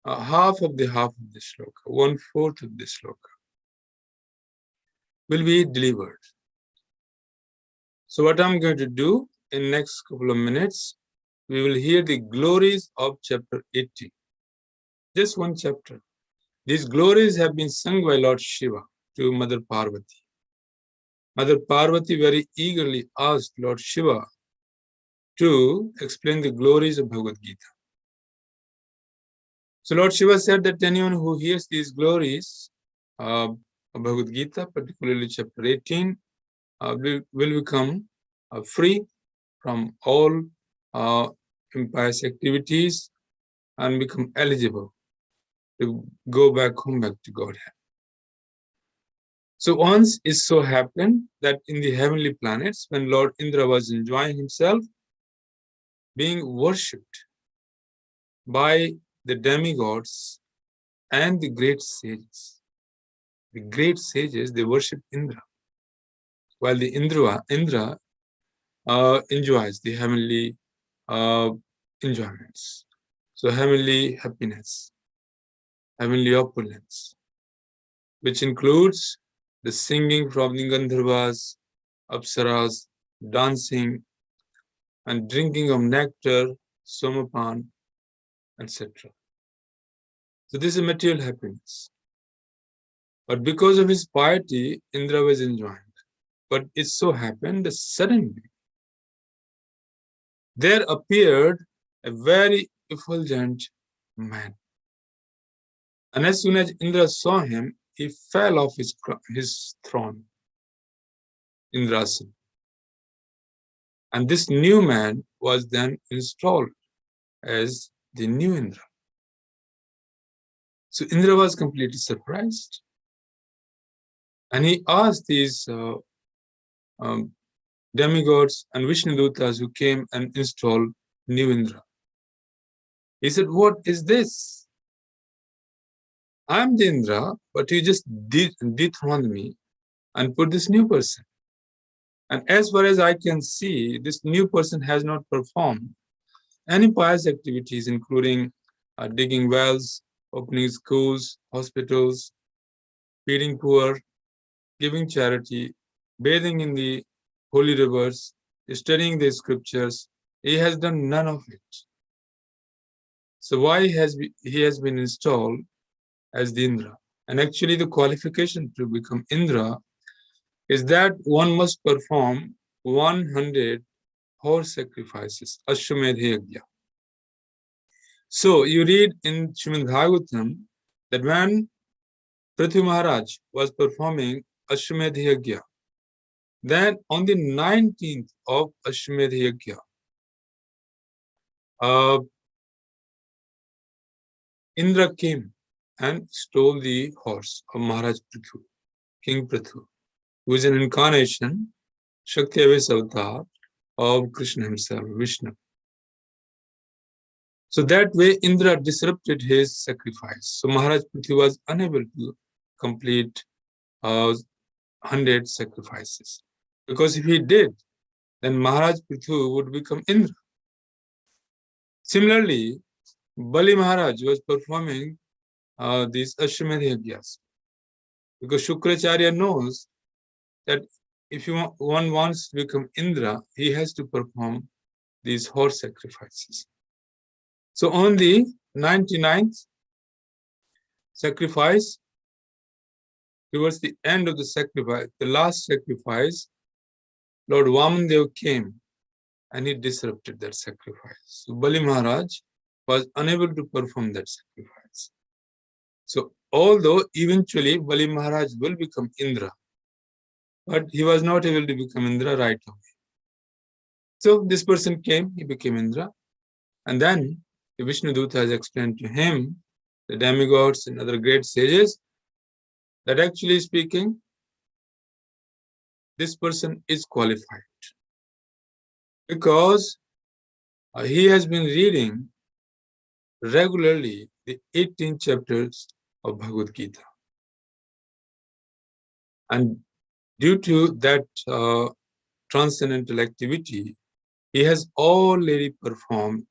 half of the shloka, 1/4 of the shloka, will be delivered. So what I'm going to do in next couple of minutes, we will hear the glories of chapter 18. Just one chapter. These glories have been sung by Lord Shiva to Mother Parvati. Mother Parvati very eagerly asked Lord Shiva to explain the glories of Bhagavad-Gita. So Lord Shiva said that anyone who hears these glories of Bhagavad-Gita, particularly chapter 18, will become free from all impious activities and become eligible to go back home, back to Godhead. So once it so happened that in the heavenly planets, when Lord Indra was enjoying himself, being worshipped by the demigods and the great sages. The great sages, they worship Indra, while the Indra enjoys the heavenly enjoyments. So heavenly happiness, heavenly opulence, which includes the singing from the Gandharvas, Apsaras, dancing, and drinking of nectar, somapan, etc. So this is material happiness. But because of his piety, Indra was enjoying. But it so happened that suddenly there appeared a very effulgent man. And as soon as Indra saw him, he fell off his throne, Indrasan. And this new man was then installed as the new Indra. So Indra was completely surprised. And he asked these demigods and Vishnudutas who came and installed new Indra. He said, "What is this? I'm the Indra, but you just dethroned me and put this new person. And as far as I can see, this new person has not performed any pious activities, including digging wells, opening schools, hospitals, feeding poor, giving charity, bathing in the holy rivers, studying the scriptures. He has done none of it. So why he has been installed as the Indra? And actually the qualification to become Indra is that one must perform 100 horse sacrifices, Ashwamedh Yajna. So you read in Srimad Bhagavatam that when Prithvi Maharaj was performing Ashwamedh Yajna, then on the 19th of Ashwamedh Yajna, Indra came and stole the horse of Maharaj Prithvi, King Prithvi, who is an incarnation, Shakti Avatar of Krishna himself, Vishnu. So that way Indra disrupted his sacrifice. So Maharaj Prithvi was unable to complete 100 sacrifices. Because if he did, then Maharaj Prithvi would become Indra. Similarly, Bali Maharaj was performing these Ashwamedh Yajnas. Because Shukracharya knows that if one wants to become Indra, he has to perform these horse sacrifices. So on the 99th sacrifice, towards the end of the sacrifice, the last sacrifice, Lord Vamandev came and he disrupted that sacrifice. So Bali Maharaj was unable to perform that sacrifice. So although eventually Bali Maharaj will become Indra, but he was not able to become Indra right away. So this person came, he became Indra, and then the Vishnu Dutta has explained to him, the demigods and other great sages, that actually speaking, this person is qualified because he has been reading regularly the 18 chapters of Bhagavad-Gita. And due to that transcendental activity, he has already performed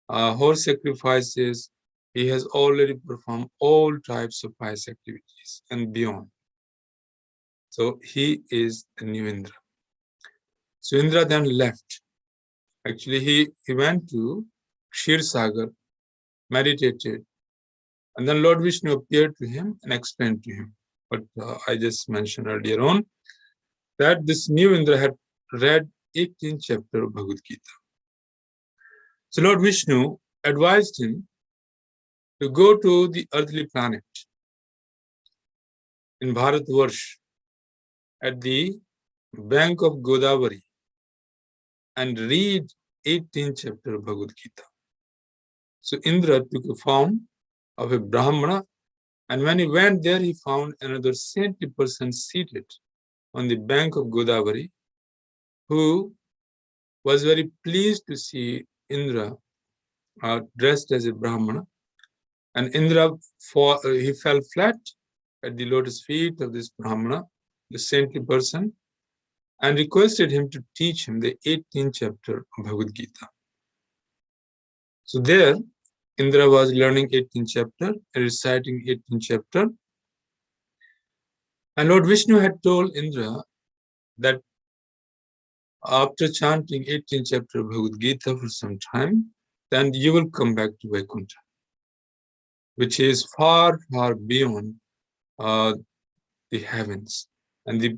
horse sacrifices. He has already performed all types of pious activities and beyond. So he is the new Indra. So Indra then left. Actually, he went to Kshir Sagar, meditated, and then Lord Vishnu appeared to him and explained to him what I just mentioned earlier on, that this new Indra had read 18th chapter of Bhagavad Gita. So Lord Vishnu advised him to go to the earthly planet in Bharatvarsh at the bank of Godavari and read 18th chapter of Bhagavad Gita. So Indra took a form of a Brahmana, and when he went there, he found another saintly person seated on the bank of Godavari, who was very pleased to see Indra dressed as a Brahmana. And Indra, he fell flat at the lotus feet of this Brahmana, the saintly person, and requested him to teach him the 18th chapter of Bhagavad Gita. So there, Indra was learning 18th chapter, reciting 18th chapter. And Lord Vishnu had told Indra that after chanting 18th chapter of Bhagavad Gita for some time, then you will come back to Vaikuntha, which is far, far beyond the heavens. And the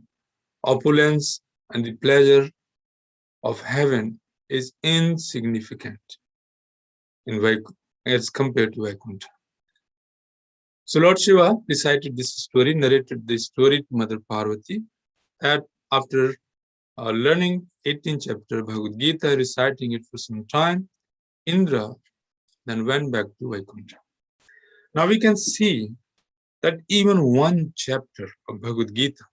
opulence and the pleasure of heaven is insignificant in Vaikuntha as compared to Vaikuntha. So Lord Shiva recited this story, narrated this story to Mother Parvati, that after learning 18th chapter of Bhagavad Gita, reciting it for some time, Indra then went back to Vaikuntha. Now we can see that even one chapter of Bhagavad Gita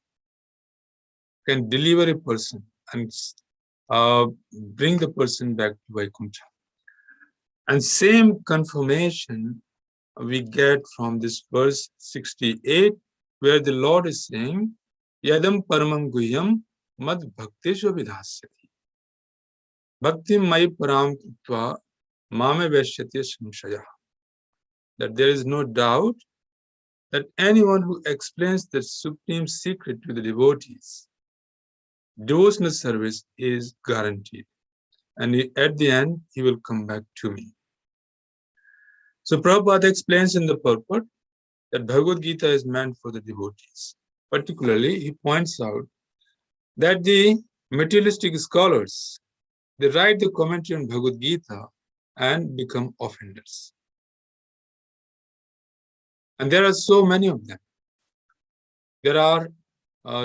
can deliver a person and bring the person back to Vaikuntha. And same confirmation we get from this verse 68, where the Lord is saying, Yadam paramam guhyam mad bhakteshu vidhasyati. Bhakti mai param kritva mame veshyati samshaya. That there is no doubt that anyone who explains the supreme secret to the devotees, devotional service is guaranteed. And at the end, he will come back to me. So Prabhupada explains in the purport that Bhagavad-Gita is meant for the devotees. Particularly, he points out that the materialistic scholars, they write the commentary on Bhagavad-Gita and become offenders. And there are so many of them. There are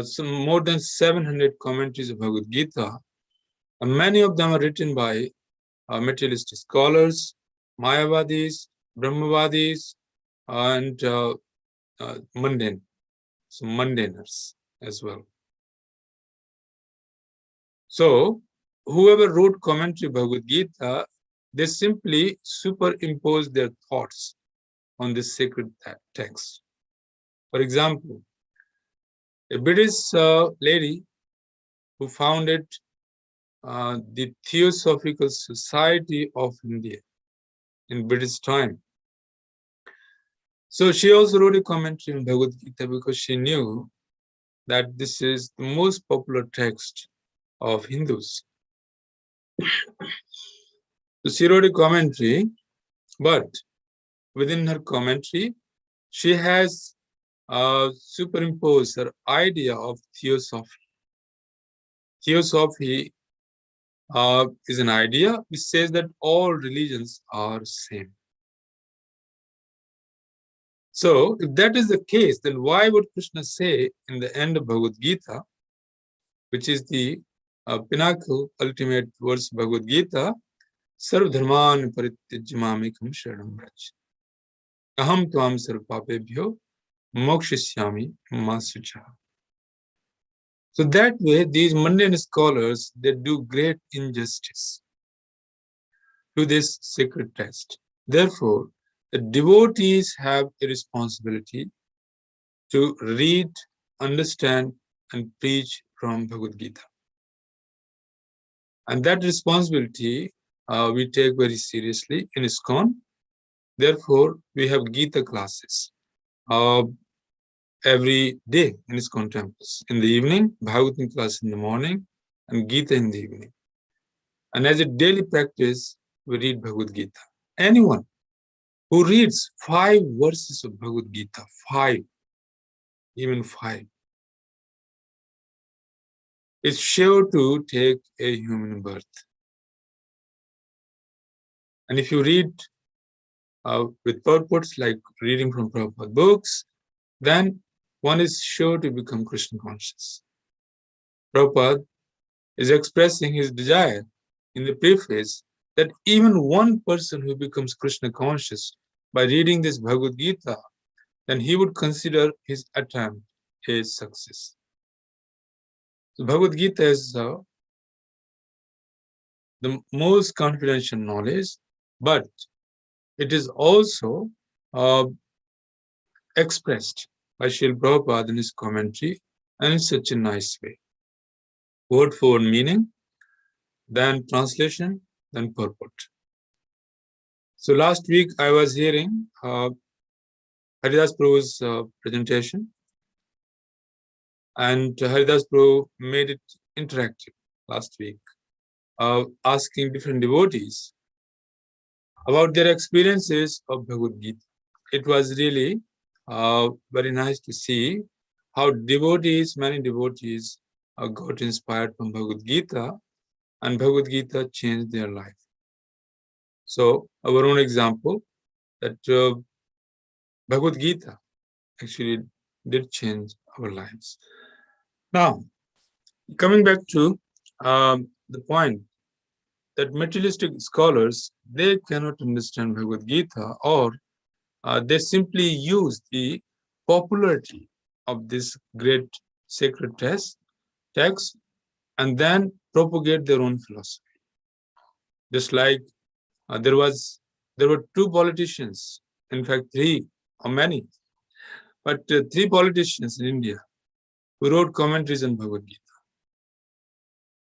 some more than 700 commentaries of Bhagavad-Gita, and many of them are written by materialistic scholars, Mayavadis, Brahmavadis, and mundane, so mundaners as well. So, whoever wrote commentary Bhagavad Gita, they simply superimpose their thoughts on this sacred text. For example, a British lady who founded the Theosophical Society of India in British time. So she also wrote a commentary on Bhagavad Gita because she knew that this is the most popular text of Hindus. So she wrote a commentary, but within her commentary, she has superimposed her idea of theosophy. Theosophy is an idea which says that all religions are same. So, if that is the case, then why would Krishna say in the end of Bhagavad Gita, which is the pinnacle, ultimate verse of Bhagavad Gita, Sarv dharman parityajya mamekam sharanam vraj. Aham tvam sarv papebhyo mokshishyami ma sucha. So that way, these mundane scholars, they do great injustice to this sacred text. Therefore, the devotees have a responsibility to read, understand, and preach from Bhagavad Gita. And that responsibility we take very seriously in Iskcon. Therefore, we have Gita classes every day in Iskcon temples. In the evening, Bhagavatam class in the morning, and Gita in the evening. And as a daily practice, we read Bhagavad Gita. Anyone who reads 5 verses of Bhagavad Gita, 5, even 5, is sure to take a human birth. And if you read with purports like reading from Prabhupada books, then one is sure to become Krishna conscious. Prabhupada is expressing his desire in the preface that even one person who becomes Krishna conscious by reading this Bhagavad Gita, then he would consider his attempt a success. So Bhagavad Gita is the most confidential knowledge, but it is also expressed by Srila Prabhupada in his commentary, and in such a nice way. Word for word meaning, then translation, then purport. So last week I was hearing Haridas Prabhu's presentation, and Haridas Prabhu made it interactive last week, asking different devotees about their experiences of Bhagavad Gita. It was really very nice to see how devotees, many devotees, got inspired from Bhagavad Gita, and Bhagavad Gita changed their life. So our own example, that Bhagavad Gita actually did change our lives. Now, coming back to the point that materialistic scholars, they cannot understand Bhagavad Gita, or they simply use the popularity of this great sacred text and then propagate their own philosophy. Just like there were 2 politicians, in fact 3 or many, but 3 politicians in India who wrote commentaries on Bhagavad Gita.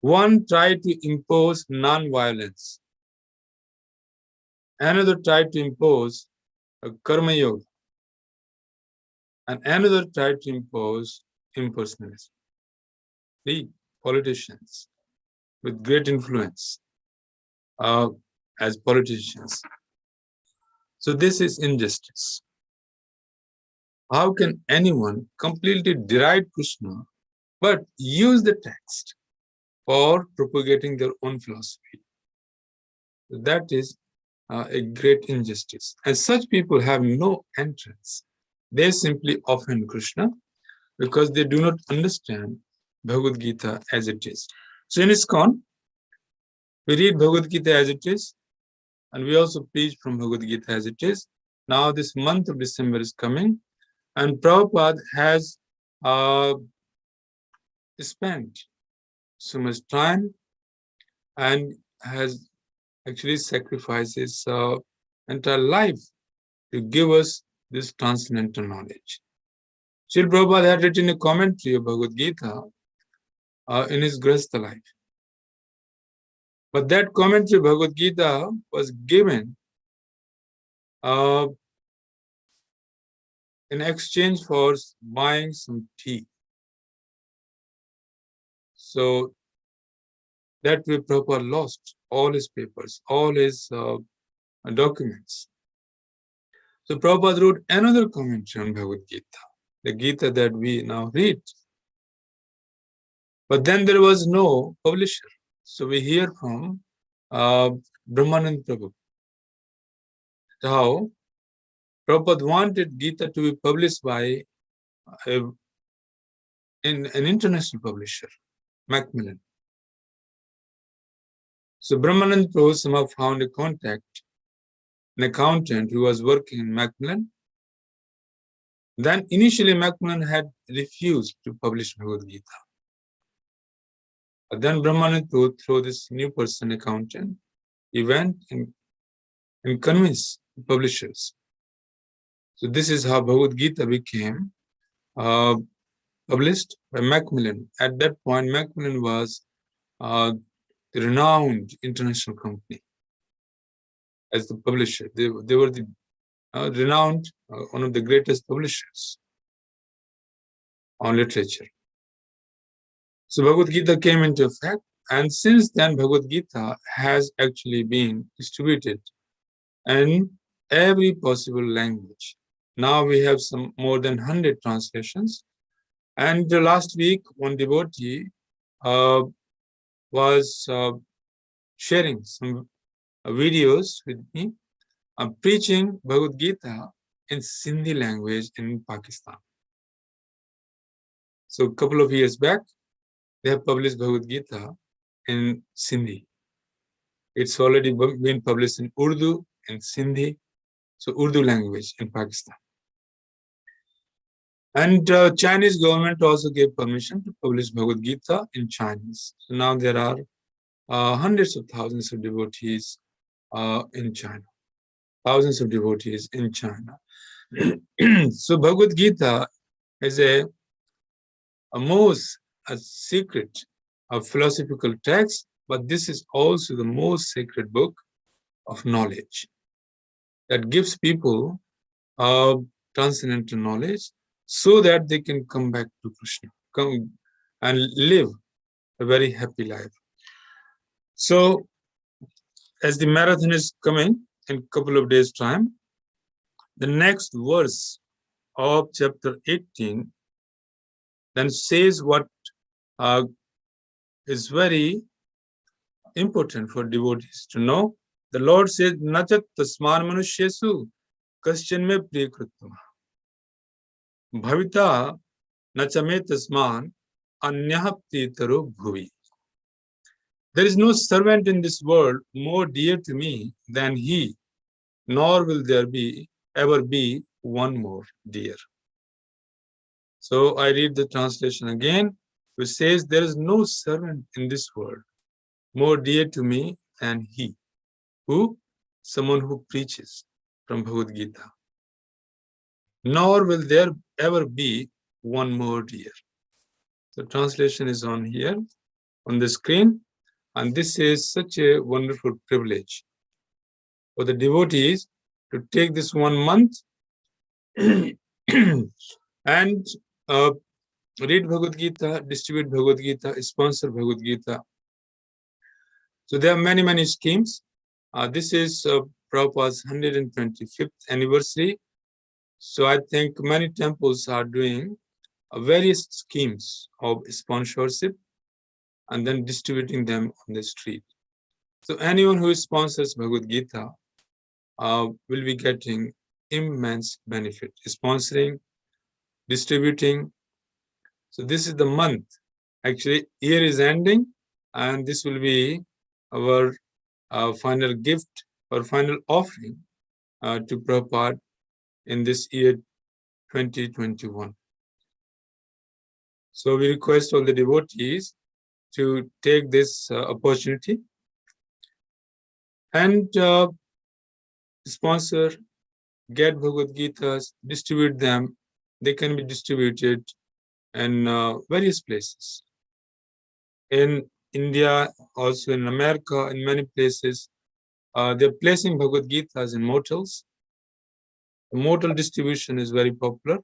One tried to impose non-violence. Another tried to impose a karma yoga. And another tried to impose impersonalism. The politicians with great influence as politicians. So this is injustice. How can anyone completely deride Krishna but use the text for propagating their own philosophy? That is a great injustice. And such people have no entrance. They simply offend Krishna because they do not understand Bhagavad Gita as it is. So in Iskcon, we read Bhagavad Gita as it is, and we also preach from Bhagavad Gita as it is. Now this month of December is coming, and Prabhupada has spent so much time and has actually sacrificed his entire life to give us this transcendental knowledge. Srila Prabhupada had written a commentary of Bhagavad Gita in his Grihastha life. But that commentary of Bhagavad Gita was given in exchange for buying some tea. So that way Prabhupada lost all his papers, all his documents. So Prabhupada wrote another commentary on Bhagavad Gita, the Gita that we now read. But then there was no publisher. So we hear from Brahmanand Prabhu how Prabhupada wanted Gita to be published by an international publisher, Macmillan. So Brahmanand Prabhu somehow found a contact, an accountant who was working in Macmillan. Then initially Macmillan had refused to publish Bhagavad Gita. But then Brahmanand Prabhu, through this new person, accountant, he went and convinced the publishers. So this is how Bhagavad Gita became published by Macmillan. At that point, Macmillan was the renowned international company as the publisher. They were the renowned, one of the greatest publishers on literature. So Bhagavad Gita came into effect, and since then Bhagavad Gita has actually been distributed in every possible language. Now we have some more than 100 translations. And last week, one devotee was sharing some videos with me, preaching Bhagavad Gita in Sindhi language in Pakistan. So a couple of years back, they have published Bhagavad Gita in Sindhi. It's already been published in Urdu and Sindhi, so Urdu language in Pakistan. And Chinese government also gave permission to publish Bhagavad Gita in Chinese. So now there are hundreds of thousands of devotees in China. Thousands of devotees in China. So Bhagavad Gita is a secret of philosophical text, but this is also the most sacred book of knowledge that gives people transcendental knowledge so that they can come back to Krishna, come and live a very happy life. So as the marathon is coming in a couple of days' time, the next verse of chapter 18 then says what is very important for devotees to know. The Lord says, Nachat tasman manushyesu kaschan me priyakritama bhavita nachame tasman anyah pritaro bhuvi. There is no servant in this world more dear to me than he, nor will there ever be one more dear. So I read the translation again, which says, there is no servant in this world more dear to me than he. Who? Someone who preaches from Bhagavad Gita. Nor will there ever be one more dear. So translation is on here on the screen, and this is such a wonderful privilege for the devotees to take this 1 month and read Bhagavad Gita, distribute Bhagavad Gita, sponsor Bhagavad Gita. So there are many schemes. This is Prabhupada's 125th anniversary. So I think many temples are doing various schemes of sponsorship and then distributing them on the street. So anyone who sponsors Bhagavad Gita will be getting immense benefit. Sponsoring, distributing. So this is the month. Actually, year is ending, and this will be our final gift or final offering to Prabhupada in this year 2021. So we request all the devotees to take this opportunity and sponsor, get Bhagavad Gitas, distribute them. They can be distributed in various places. In India, also in America, in many places, they're placing Bhagavad Gitas in motels. The motel distribution is very popular.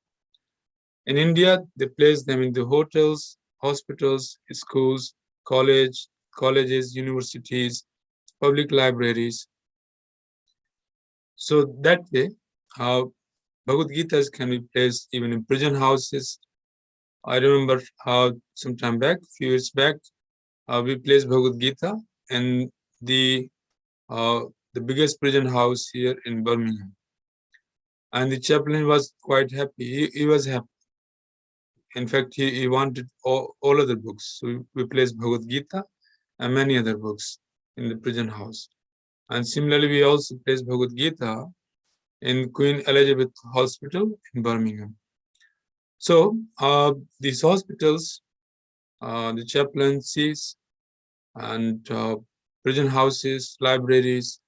In India, they place them in the hotels, hospitals, schools, colleges, universities, public libraries. So that way, Bhagavad Gitas can be placed even in prison houses. I remember some time back, a few years back, we placed Bhagavad Gita in the biggest prison house here in Birmingham. And the chaplain was quite happy. He was happy. In fact, he wanted all other books. So we placed Bhagavad Gita and many other books in the prison house. And similarly, we also placed Bhagavad Gita in Queen Elizabeth Hospital in Birmingham. So these hospitals, the chaplaincies, and prison houses, libraries,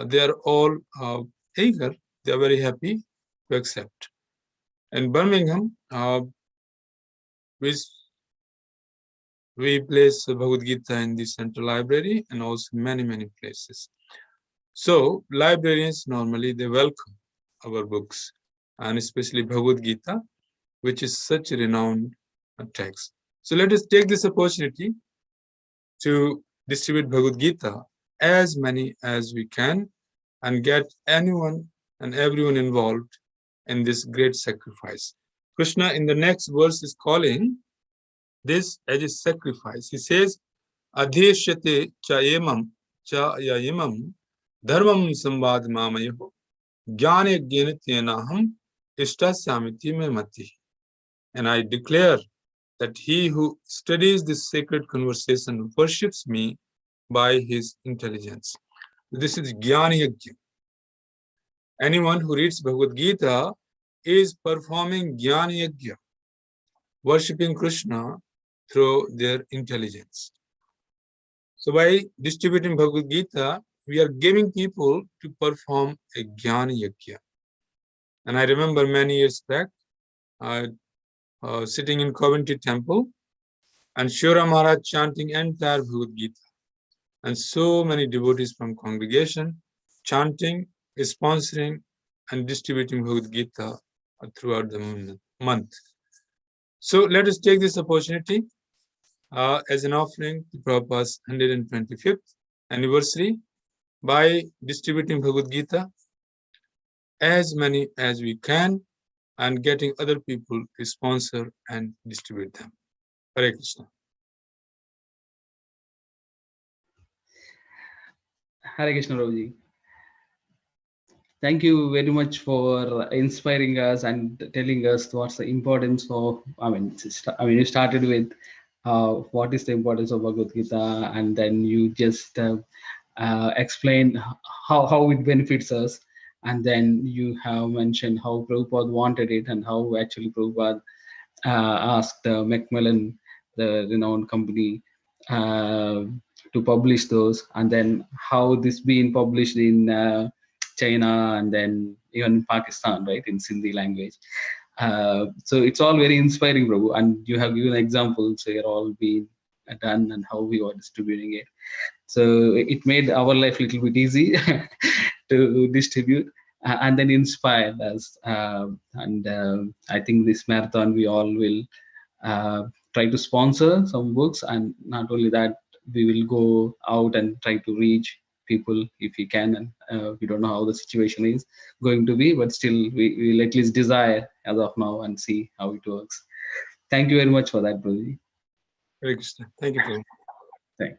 they are all eager. They are very happy to accept. In Birmingham, we place Bhagavad Gita in the Central Library and also many places. So librarians normally they welcome our books, and especially Bhagavad Gita, which is such a renowned text. So let us take this opportunity to distribute Bhagavad Gita as many as we can and get anyone and everyone involved in this great sacrifice. Krishna in the next verse is calling this as a sacrifice. He says, Adheshyate cha emam cha yayimam dharmam sambad mamayaho jnane jnanityenaham ishtasyamiti me mati. And I declare that he who studies this sacred conversation worships me by his intelligence. This is Jnana Yajna. Anyone who reads Bhagavad Gita is performing Jnana Yajna, worshipping Krishna through their intelligence. So by distributing Bhagavad Gita, we are giving people to perform a Jnana Yajna. And I remember many years back, sitting in Coventry temple, and Shura Maharaj chanting entire Bhagavad Gita. And so many devotees from congregation chanting, sponsoring, and distributing Bhagavad Gita throughout the month. So let us take this opportunity as an offering to Prabhupada's 125th anniversary by distributing Bhagavad Gita as many as we can and getting other people to sponsor and distribute them. Hare Krishna. Hare Krishna, Prabhuji. Thank you very much for inspiring us and telling us what's the importance of. You started with what is the importance of Bhagavad Gita, and then you just explained how it benefits us, and then you have mentioned how Prabhupada wanted it and how actually Prabhupada asked Macmillan, the renowned company, to publish those, and then how this being published in China and then even Pakistan, right, in Sindhi language. So it's all very inspiring, Prabhu, and you have given examples here all been done and how we are distributing it. So it made our life a little bit easy to distribute and then inspired us. And I think this marathon we all will try to sponsor some books, and not only that, we will go out and try to reach people if we can. And we don't know how the situation is going to be, but still we will at least desire as of now and see how it works. Thank you very much for that, Prabhu. Hare Krishna. Thank you, Prabhu. Thank.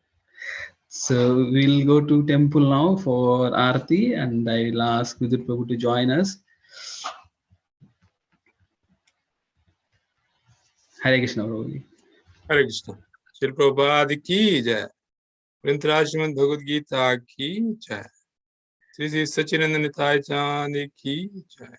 So we'll go to temple now for Aarti, and I'll ask Vidit Prabhu to join us. Hare Krishna, Prabhu. Hare Krishna. Shri Prabhupada ki jai. Granthraj Srimad Bhagavad Gita ki jai. Sri Sri Sachidananda Nitai Chand ki jai.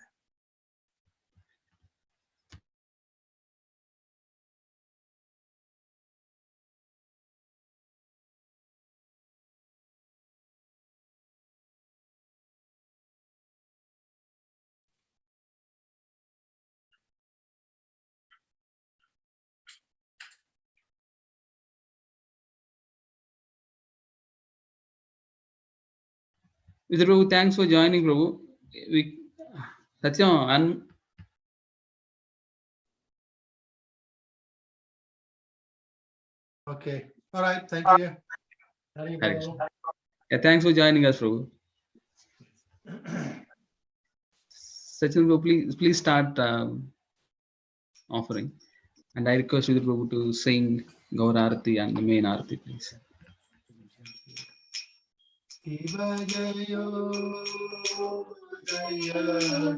Vidit Prabhu, thanks for joining, Prabhu. Satyam, and Okay. All right. Thank you. Hare Krishna. Yeah, thanks for joining us, Prabhu. Sachin Prabhu, please start offering. And I request Vidit Prabhu to sing Gaur Aarti and the main Aarti, please. Shiva Jayo Jaya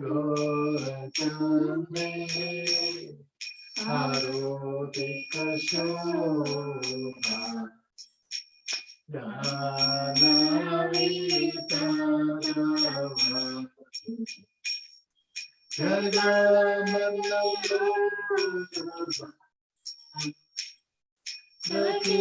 Gaura Chande Arotika Shobha Dana Vitadava Jagamannaya Saki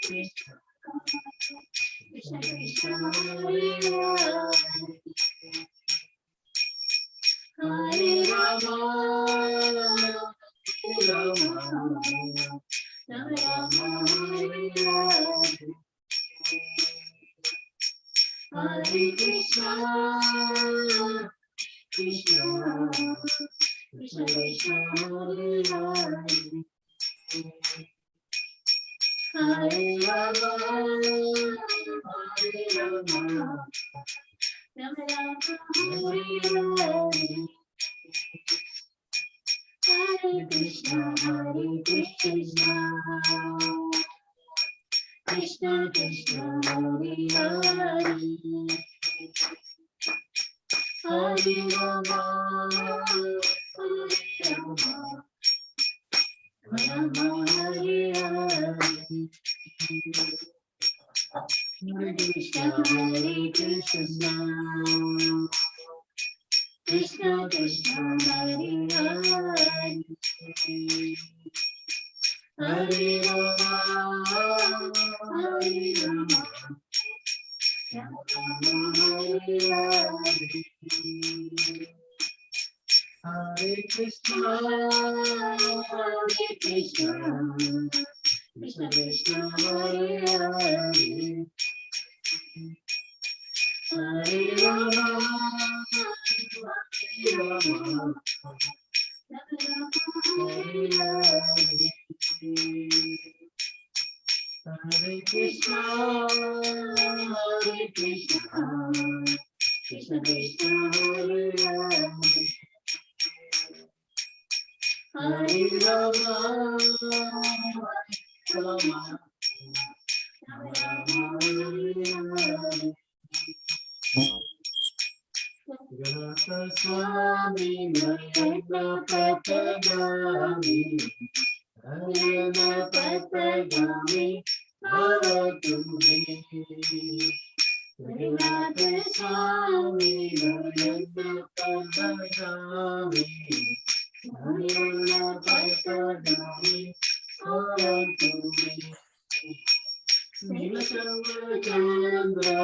Krishna Krishna Hare Hare Hare Rama Rama Rama Hare Hare Hare Krishna Krishna Krishna Krishna Hare Hare Hare Rama Hare Rama Rama Rama Hare Hare Hare Krishna Krishna Krishna Hare Hare Hare Rama Rama Hare Hare Hare Krishna Krishna Krishna Hare Hare Hare Rama Hare Rama Hare Krishna Krishna Krishna Hare Hare Hare Rama Hare Krishna Krishna Krishna Hare Hare Hare Rama Rama Gata Swami Nayana Patagami Nayana Patagami Bharatumi Gata Swami Nayana Patagami Nayana Patagami Bharatumi Nilakanda Chandra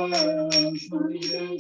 Surya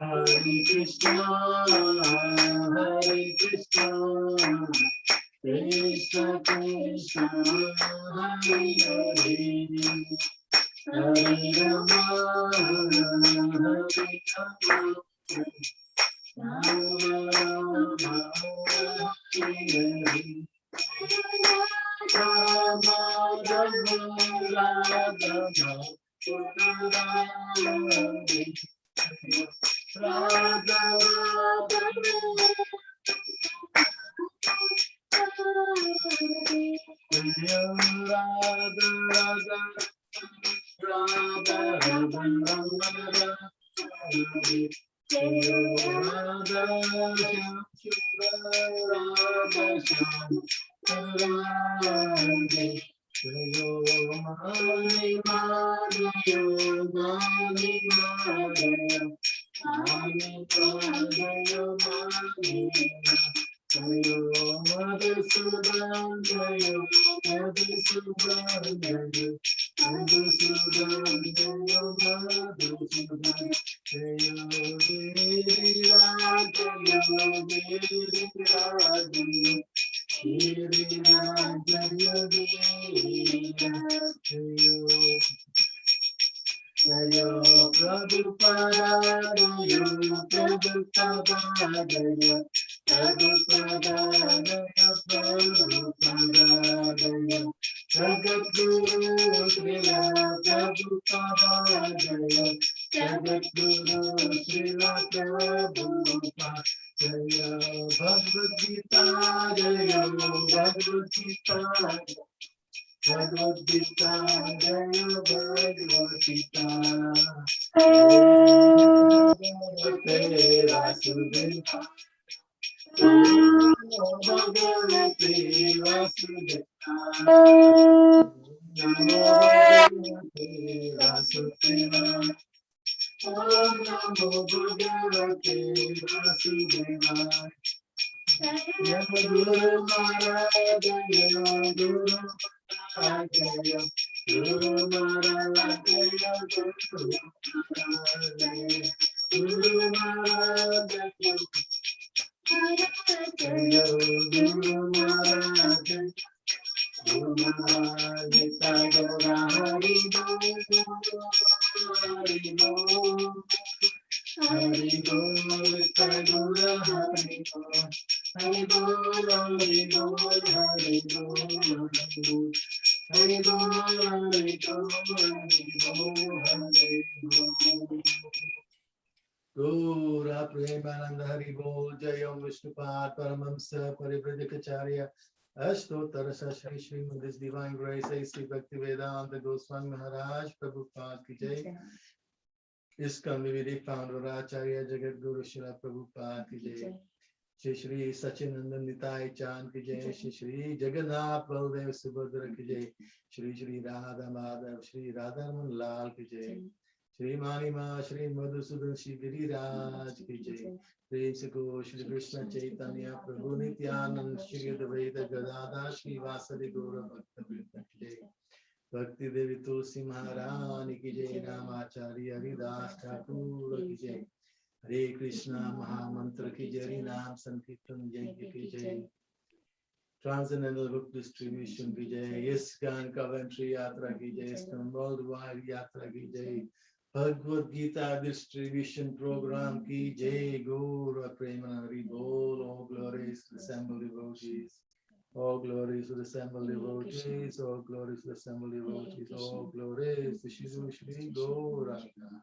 Hare Krishna, Hare Krishna, Krishna Krishna, Hare Hare, Hare Rama, Hare Rama, Rama Rama, Hare Hare, Rama Rama, Rama Rama, Radha Jaya Prabhupada-daya, Prabhupada-daya, Prabhupada-daya, Prabhupada-daya, Jagadguru Srila Prabhupada-daya, Jagadguru Srila Prabhupada-daya, Bhagavad-Gita, Jaya, Bhagavad-Gita, Bhagavad-Gita, Jaya, Bhagavad-Gita, Bhagavate Vasudeva, Bhagavate Vasudeva, Namo Bhagavate Vasudeva, Om Namo Bhagavate Vasudeva, Jaya Guru Maharaj, Jaya Guru Maharaj, Jaya Guru Maharaj, Jaya Guru Maharaj, Guru Maharaj, Jaya Guru Maharaj, Guru Maharaj, Gita Gora Hari Bol, Hari Bol, Hari Bol, Gita Gora Hari Bol, Hari Bol, Hari Bol, Hari Bol, Hari Bol, Hari Bol, Hari Bol. Gora Premananda Hari Bol, Jayam Vishnupad Paramamsa Parivradikacharya, Ashtottara Shri Srimad His Divine Grace, A.C. Bhaktivedanta Goswami Maharaj, Prabhupada ki jai. Iskcon Coventry founder Acharya Jagat Guru Srila Prabhupada ki jai. Shri Shri Sachinandan Nitai Chan ki jai. Shri Shri Jagannath Baldev Subhadra ki jai. Shri Shri Radha Madhav Shri Radharman Lal ki jai. Shri Manima Shri Madhusudan Shri Giriraj ki jai. Prem se ko Shri Krishna Chaitanya Prabhu Nityanand Shri Advaita Gadadhar Shri Vasadi Gaura Bhakta Vrinda ki jai. Bhakti Devi Tulsi Maharani ki jai. Namacharya Haridas Thakur ki jai. Hare Krishna Mahamantra ki jai. Nam Sankirtan Yajna ki jai. Transcendental Book Distribution ki jai. Iskcon Coventry Yatra ki jai. Iskcon Worldwide Yatra ki jai. Bhagavad-Gita Distribution Program ki jai. Gaura Premananda Hari Bol. All glories to the assembled devotees. All glories to the assembled devotees. All glories to the assembled devotees. All glories to Shri Shri Gauranga.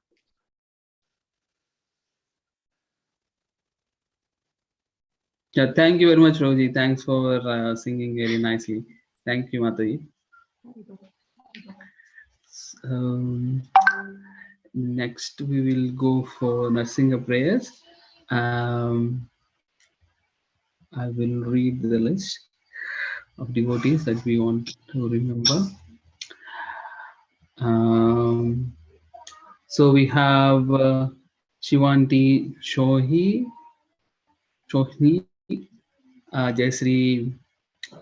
Yeah, thank you very much, Roji. Thanks for singing very nicely. Thank you, Mataji. Next, we will go for Narsinga prayers. I will read the list of devotees that we want to remember. So we have Shivanti Shohi, Jayasri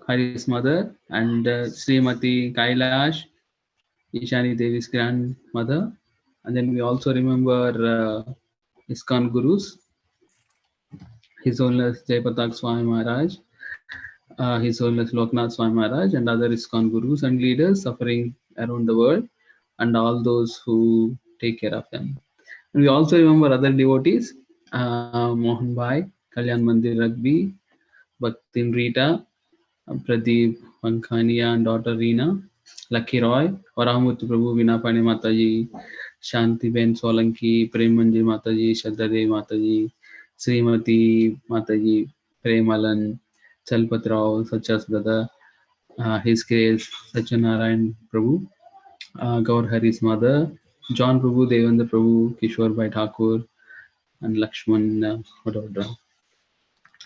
Hari's mother, and Srimati Kailash, Ishani Devi's grandmother. And then we also remember Iskcon Gurus, His Holiness Jayapatak Swami Maharaj, His Holiness Loknath Swami Maharaj, and other Iskcon Gurus and leaders suffering around the world, and all those who take care of them. And we also remember other devotees, Mohan Bhai, Kalyan Mandir Rugby, Bhaktin Rita, Pradeep Pankhania and daughter Reena, Lucky Roy, Varahamurthy Prabhu, Vinapani Mataji, Shanti Ben Solanki, Prem Manjari Mataji, Shraddha Mataji, Srimati Mataji, Premalan, Chalpat Rao, Sachas brother, His Grace Satyanarayan Prabhu, Gaur Hari's mother, John Prabhu, Devendra Prabhu, Kishore Bhai Thakur, and Lakshman Vadodara.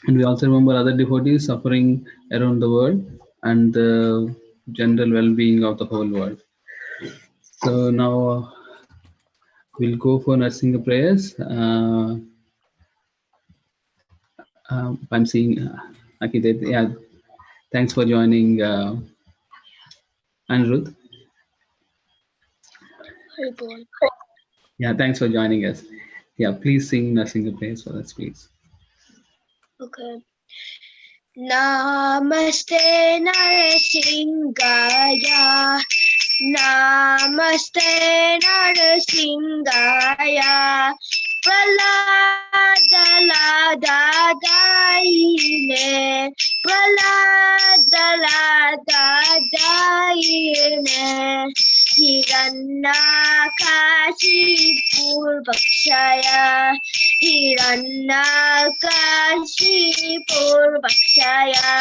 And we also remember other devotees suffering around the world and the general well-being of the whole world. So now we'll go for Narsinga prayers. I'm seeing Akidet. Yeah, thanks for joining, Anirudh. Yeah, thanks for joining us. Yeah, please sing Narsinga prayers for us, please. Okay. Namaste Narasingaya Namaste Narasingaya Praladaladaine Praladaladaine Hiranyakashipurvakshaya Hiranyakashipurvakshaya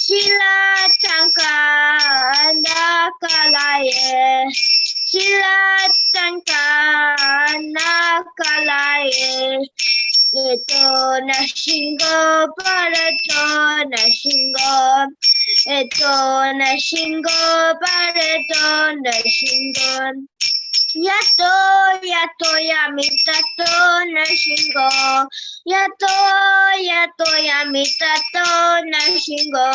Shilatankanakalaye Shilatankanakalaye Eto nashingo parato nashingo Eto nashingo parato nashingo Yato yato yamitato nashingo Yato yato yamitato nashingo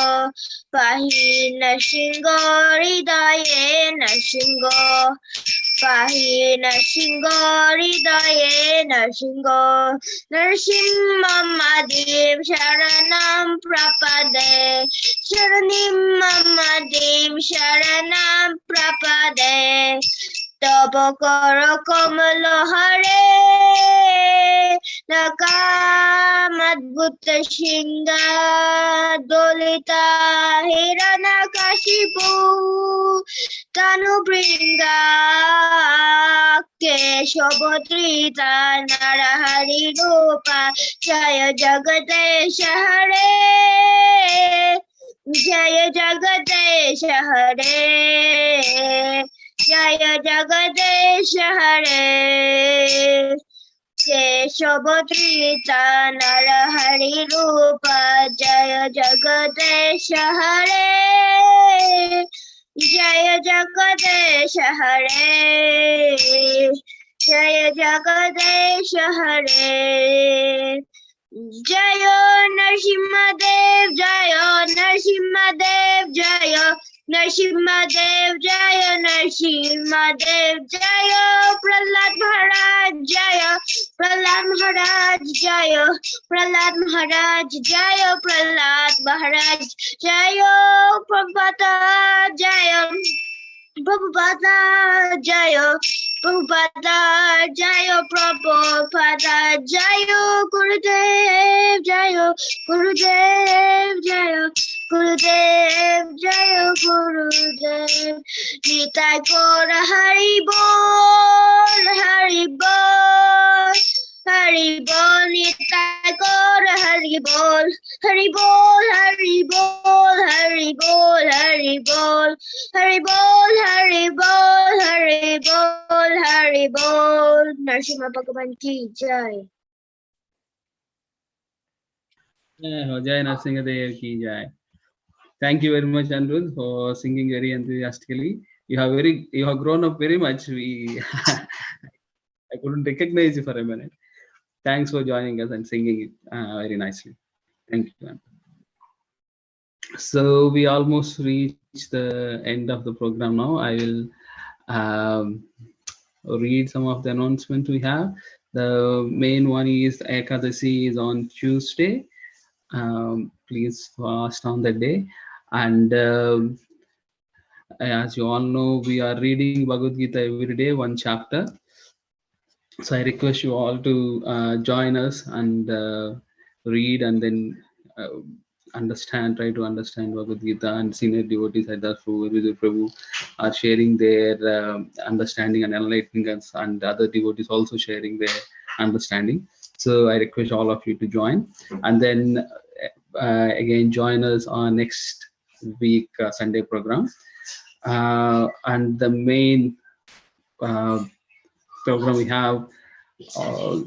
Pahi nashingo ridaye nashingo Pahi nashingo ridaye nashingo Narsimamadev sharanam prapade Sharanim mamadev sharanam prapade Tabo karo komalo hare Nakamadbhuta shinga Dolita hiranakashipu Tanu bringa Keshobotrita narahari rupa Jaya jagadesha hare Jaya jagadesha hare Jaya jagadesha hare Keshobotrita narahari rupa Jaya jagadesha hare Jaya jagadesha hare Jaya jagadesha hare Jayo Narsimhadev Jayo Narsimhadev Jayo Narsimhadev Jayo Narsimhadev Jayo Prahlad Maharaj Jayo Prahlad Maharaj Jayo Prahlad Maharaj Jayo Prahlad Maharaj Jayo Prabhupada Jayo Prabhupada Jayo Prabhupada Jayo Prabhupada Jayo Gurudev Jayo Gurudev Jayo Gurudev Jayo Gurudev Nitai Gora Hari Bol Hari Bol Hari Bol Nitai Gora Hari Bol Hari Bol Hari Bol Hari Bol Hari Bol Hari Bol Hari Bol Hari Bol Hari Bol Narsimha Bhagavan ki jai Jai Narasimhadev ki jai. Thank you very much, Anirudh, for singing very enthusiastically. You have grown up very much. I couldn't recognize you for a minute. Thanks for joining us and singing it very nicely. Thank you. So we almost reached the end of the program now. I will read some of the announcements we have. The main one is Ekadasi is on Tuesday. Please fast on that day. And as you all know, we are reading Bhagavad-Gita every day, one chapter. So I request you all to join us and read and then try to understand Bhagavad-Gita, and senior devotees like that Vidya Prabhu are sharing their understanding and enlightening us, and other devotees also sharing their understanding. So I request all of you to join, and then again join us on next week Sunday program. And the main program we have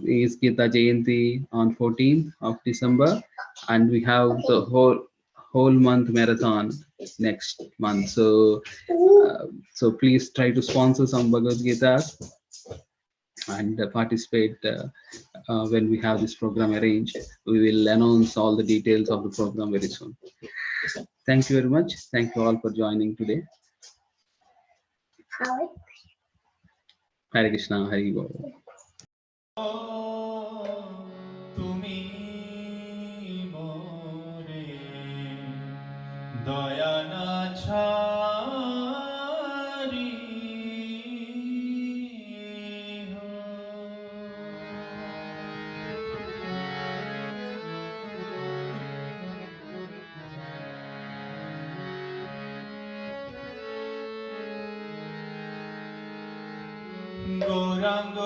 is Gita Jayanti on 14th of December, and we have the whole month marathon next month. So so please try to sponsor some Bhagavad Gita and participate when we have this program arranged. We will announce all the details of the program very soon. Thank you very much. Thank you all for joining today. Hare Krishna, Hare Bol. তুমি মোরে দয়া না ছাড়ি गौरांग